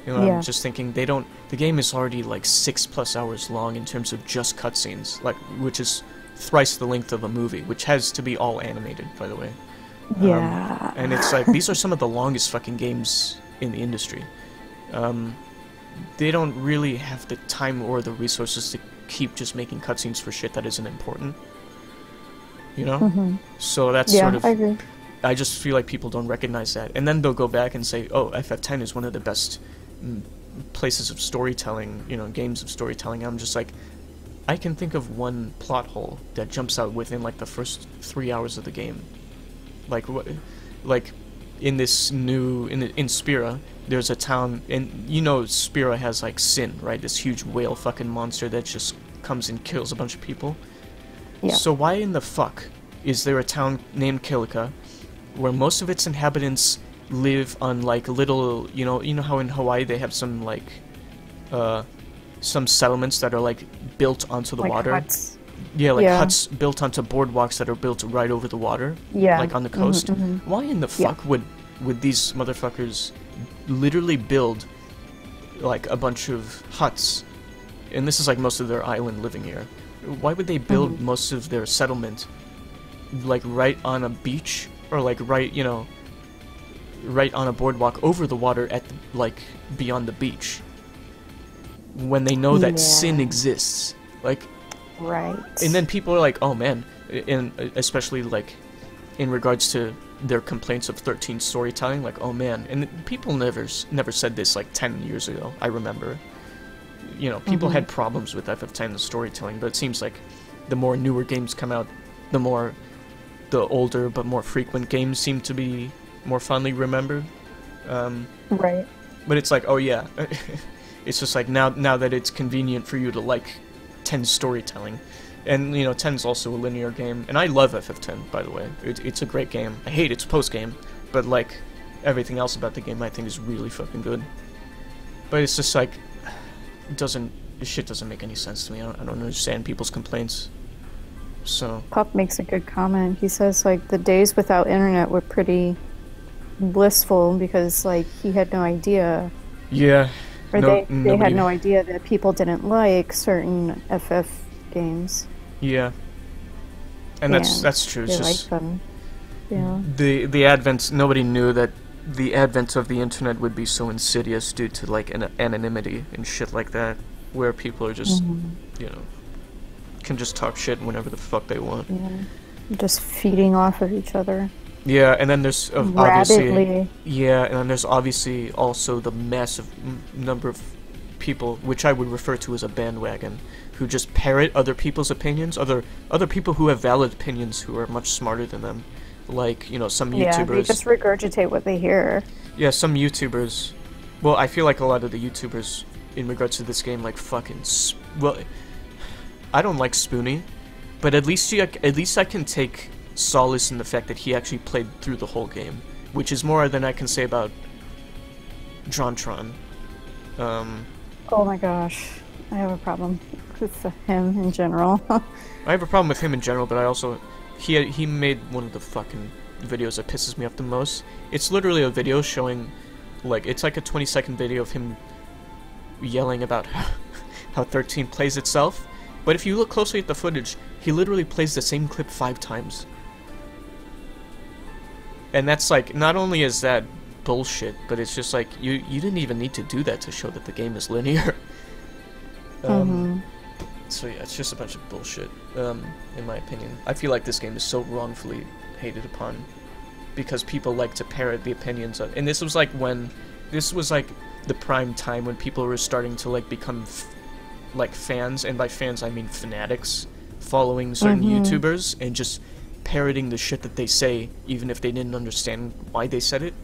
I'm just thinking the game is already like 6+ hours long in terms of just cutscenes, like, which is thrice the length of a movie, which has to be all animated, by the way. Yeah. And it's like, these are some of the longest fucking games in the industry. They don't really have the time or the resources to keep just making cutscenes for shit that isn't important. So that's sort of... I agree. I just feel like people don't recognize that. And then they'll go back and say, oh, FF10 is one of the best places of storytelling, games of storytelling. I'm just like, I can think of one plot hole that jumps out within like the first 3 hours of the game. Like in this in Spira, there's a town, and Spira has like Sin, right? This huge whale fucking monster that just comes and kills a bunch of people. Yeah. So why in the fuck is there a town named Kilika where most of its inhabitants live on like little, you know how in Hawaii they have some like some settlements that are like built onto the like water? Huts. Yeah, like huts built onto boardwalks that are built right over the water. Yeah. Like on the coast. Why in the fuck would these motherfuckers literally build like a bunch of huts? And this is like most of their island living here. Why would they build most of their settlement like right on a beach, or like right on a boardwalk over the water at like beyond the beach, when they know that Sin exists? Like, right. And then people are like, oh man, and especially like in regards to their complaints of 13 storytelling, like, oh man, and people never said this like 10 years ago. I remember, people had problems with FF10 the storytelling, but it seems like the more newer games come out, the older but more frequent games seem to be more fondly remembered. Right. But it's like, oh yeah, it's just like now that it's convenient for you to like 10 storytelling, and 10's also a linear game, and I love FF10, by the way. It's a great game. I hate its post game, but like everything else about the game I think is really fucking good. But it's just like, this shit doesn't make any sense to me. I don't understand people's complaints. So Pup makes a good comment. He says like the days without internet were pretty blissful because like he had no idea. Yeah. Or they had no idea that people didn't like certain FF games. Yeah. And that's true. It's they just like them. Yeah. The advent, nobody knew that the advent of the internet would be so insidious due to like anonymity and shit like that, where people are just can just talk shit whenever the fuck they want. Yeah. Just feeding off of each other. Yeah, and then there's obviously, Rapidly. yeah, and then there's obviously also the massive number of people, which I would refer to as a bandwagon, who just parrot other people's opinions, other people who have valid opinions who are much smarter than them, like, you know, some Yeah, they YouTubers. just regurgitate what they hear. Yeah, some YouTubers. Well, I feel like a lot of the YouTubers in regards to this game, like fucking. Well, I don't like Spoonie, but at least I can take solace in the fact that he actually played through the whole game, which is more than I can say about Drontron. Oh my gosh, I have a problem with him in general. I have a problem with him in general, but I also he made one of the fucking videos that pisses me off the most. It's literally a video showing, like, it's like a 20-second video of him yelling about how 13 plays itself, but if you look closely at the footage, he literally plays the same clip 5 times. And that's like, not only is that bullshit, but it's just like, you didn't even need to do that to show that the game is linear. So yeah, it's just a bunch of bullshit, in my opinion. I feel like this game is so wrongfully hated upon because people like to parrot the opinions of, and this was like the prime time when people were starting to like become like fans, and by fans I mean fanatics, following certain YouTubers and just parroting the shit that they say, even if they didn't understand why they said it,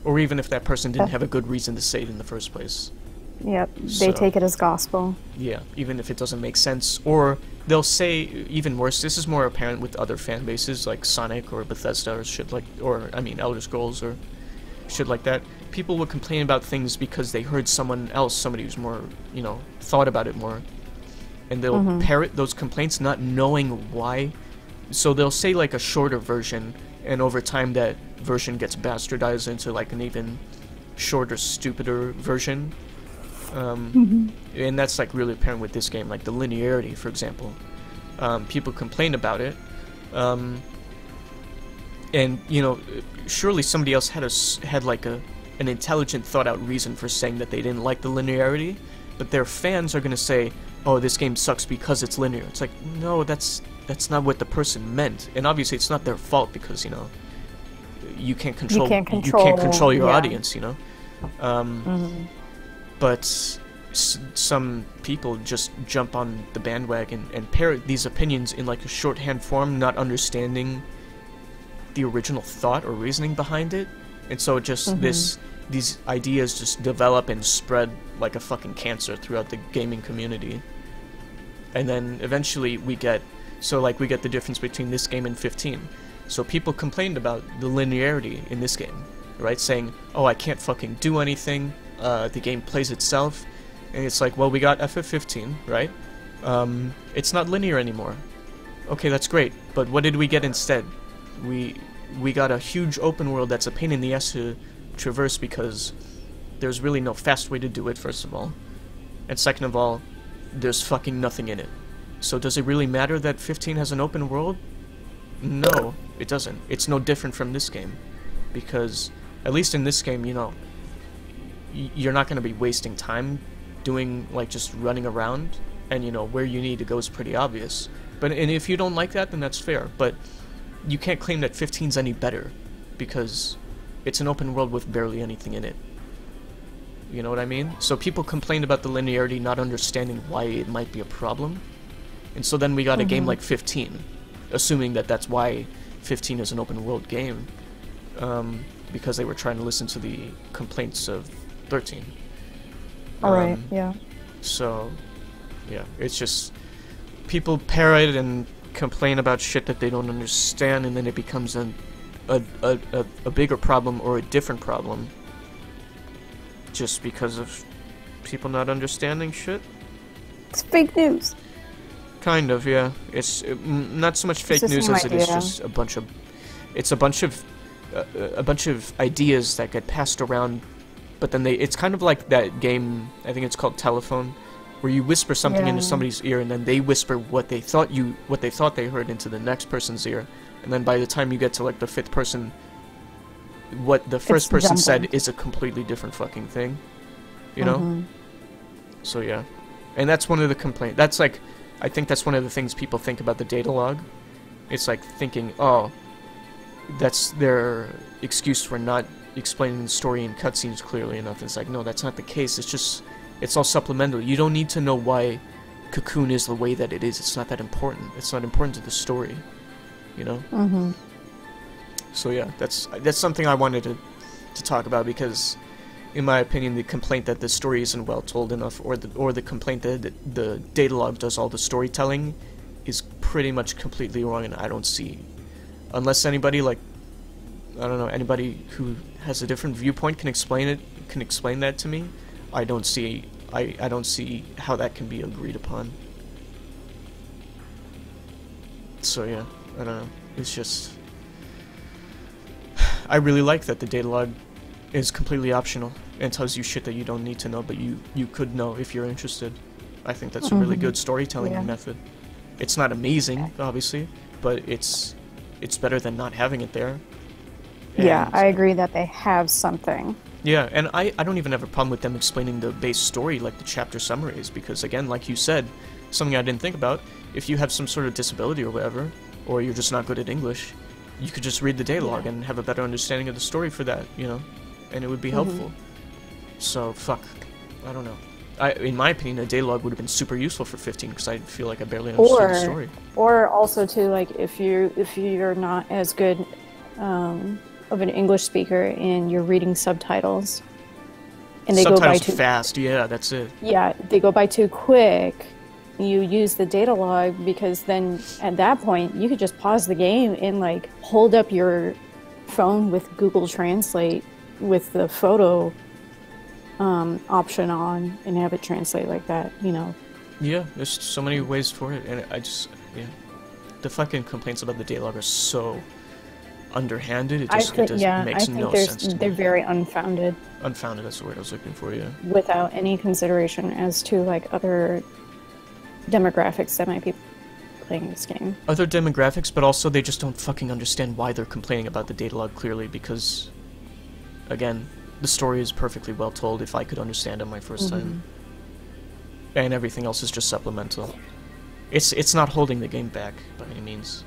or even if that person didn't have a good reason to say it in the first place. Yep, they So- take it as gospel. Yeah, even if it doesn't make sense, or they'll say, even worse, this is more apparent with other fan bases like Sonic or Bethesda or shit like, or I mean Elder Scrolls or shit like that. People will complain about things because they heard someone else, somebody who's more, you know, thought about it more, and they'll parrot those complaints not knowing why. So they'll say like a shorter version, and over time that version gets bastardized into like an even shorter, stupider version. And that's like really apparent with this game, like the linearity, for example. People complain about it, and you know, surely somebody else had like an intelligent, thought-out reason for saying that they didn't like the linearity, but their fans are gonna say, "Oh, this game sucks because it's linear." It's like, no, that's not what the person meant, and obviously it's not their fault because, you know, you can't control your yeah. audience, you know. But some people just jump on the bandwagon and parrot these opinions in like a shorthand form, not understanding the original thought or reasoning behind it, and so it just these ideas just develop and spread like a fucking cancer throughout the gaming community. And then eventually we get the difference between this game and 15. So people complained about the linearity in this game, right? Saying, "Oh, I can't fucking do anything. The game plays itself." And it's like, well, we got FF15, right? It's not linear anymore. Okay, that's great. But what did we get instead? We got a huge open world that's a pain in the ass to traverse because there's really no fast way to do it, first of all. And second of all, there's fucking nothing in it. So does it really matter that 15 has an open world? No, it doesn't. It's no different from this game. Because, at least in this game, you know, you're not going to be wasting time doing, like, just running around, and, you know, where you need to go is pretty obvious. And if you don't like that, then that's fair, but you can't claim that 15's any better, because it's an open world with barely anything in it. You know what I mean? So people complained about the linearity, not understanding why it might be a problem, and so then we got a game like 15, assuming that that's why 15 is an open world game, because they were trying to listen to the complaints of 13. Alright, yeah. So, yeah, it's just people parrot and complain about shit that they don't understand, and then it becomes a bigger problem or a different problem just because of people not understanding shit. It's fake news. Kind of, yeah. It's not so much fake the news same as it is idea. just a bunch of ideas that get passed around. But then it's kind of like that game, I think it's called Telephone, where you whisper something into Yeah. somebody's ear, and then they whisper what they thought they heard into the next person's ear, and then by the time you get to like the fifth person, what the first person said jumbled. is a completely different fucking thing, you know? So yeah, and that's one of the complaints. That's like, I think that's one of the things people think about the data log. It's like thinking, oh, that's their excuse for not explaining the story in cutscenes clearly enough. It's like, no, that's not the case. It's just, it's all supplemental. You don't need to know why Cocoon is the way that it is. It's not that important. It's not important to the story, you know? Mm-hmm. So yeah, that's something I wanted to talk about, because in my opinion, the complaint that the story isn't well told enough, or the complaint that the data log does all the storytelling, is pretty much completely wrong, and I don't see, unless anybody, like, I don't know, anybody who has a different viewpoint can explain that to me. I don't see how that can be agreed upon. So yeah, I don't know. It's just, I really like that the data log is completely optional and tells you shit that you don't need to know, but you could know if you're interested. I think that's a really good storytelling method. It's not amazing, obviously, but it's better than not having it there. And yeah, I agree that they have something. yeah, and I don't even have a problem with them explaining the base story like the chapter summaries, because again, like you said, something I didn't think about, if you have some sort of disability or whatever, or you're just not good at English, you could just read the data log and have a better understanding of the story for that, you know, and it would be helpful. So, fuck, I don't know. In my opinion, a data log would have been super useful for 15, because I feel like I barely understood the story. Or also too, like, if you're not as good of an English speaker and you're reading subtitles, and they go by too fast, yeah, that's it. Yeah, they go by too quick. You use the data log, because then at that point you could just pause the game and like hold up your phone with Google Translate with the photo option on and have it translate like that, you know. Yeah, there's so many ways for it, and the fucking complaints about the data log are so underhanded. It just makes no sense to me. They're very unfounded. Unfounded, that's the word I was looking for, yeah. Without any consideration as to like other demographics that might be playing this game. Other demographics, but also they just don't fucking understand why they're complaining about the data log clearly, because, again, the story is perfectly well told if I could understand it my first time. And everything else is just supplemental. It's not holding the game back by any means.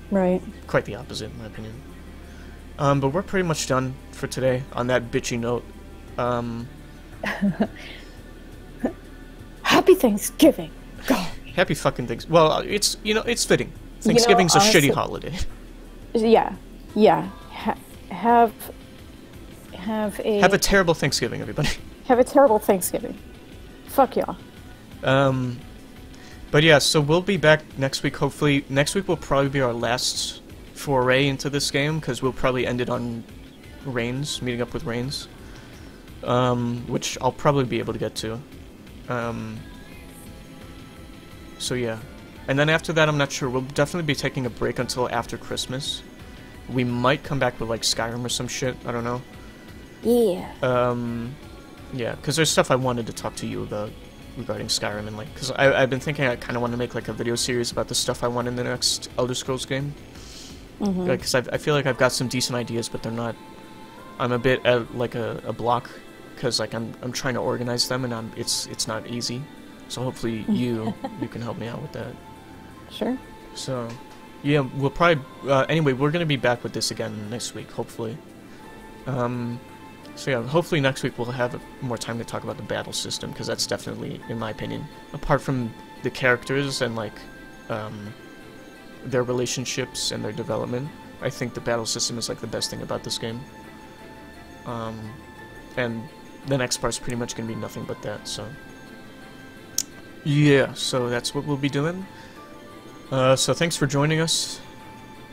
Right. Quite the opposite, in my opinion. But we're pretty much done for today on that bitchy note. Happy Thanksgiving. God. Happy fucking Thanksgiving. Well, it's, you know, it's fitting. Thanksgiving's honestly, a shitty holiday. Yeah. Yeah. Have a terrible Thanksgiving, everybody. Have a terrible Thanksgiving. Fuck y'all. But yeah, so we'll be back next week, hopefully. Next week will probably be our last foray into this game, because we'll probably end it on Reigns, meeting up with Reigns. Which I'll probably be able to get to. So yeah. And then after that, I'm not sure. We'll definitely be taking a break until after Christmas. We might come back with, like, Skyrim or some shit. I don't know. Yeah. Yeah, because there's stuff I wanted to talk to you about regarding Skyrim, and, like, because I've been thinking I kind of want to make, like, a video series about the stuff I want in the next Elder Scrolls game. Because I feel like I've got some decent ideas, but they're not... I'm a bit at, like, a block, because, like, I'm trying to organize them, and it's not easy. So hopefully you can help me out with that. Sure. So, yeah, we'll probably... anyway, we're going to be back with this again next week, hopefully. So yeah, hopefully next week we'll have more time to talk about the battle system, because that's definitely, in my opinion, apart from the characters and, like, their relationships and their development, I think the battle system is, like, the best thing about this game. And the next part's pretty much going to be nothing but that, so... Yeah, so that's what we'll be doing. So thanks for joining us,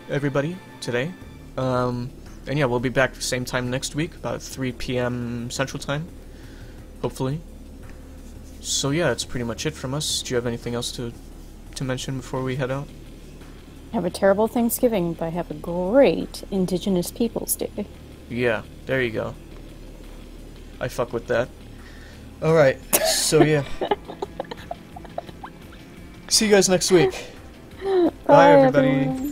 everybody, today. And yeah, we'll be back same time next week, about 3 p.m. Central Time, hopefully. So yeah, that's pretty much it from us. Do you have anything else to mention before we head out? Have a terrible Thanksgiving, but have a great Indigenous Peoples Day. Yeah, there you go. I fuck with that. Alright, so yeah. See you guys next week. Bye everybody. everyone.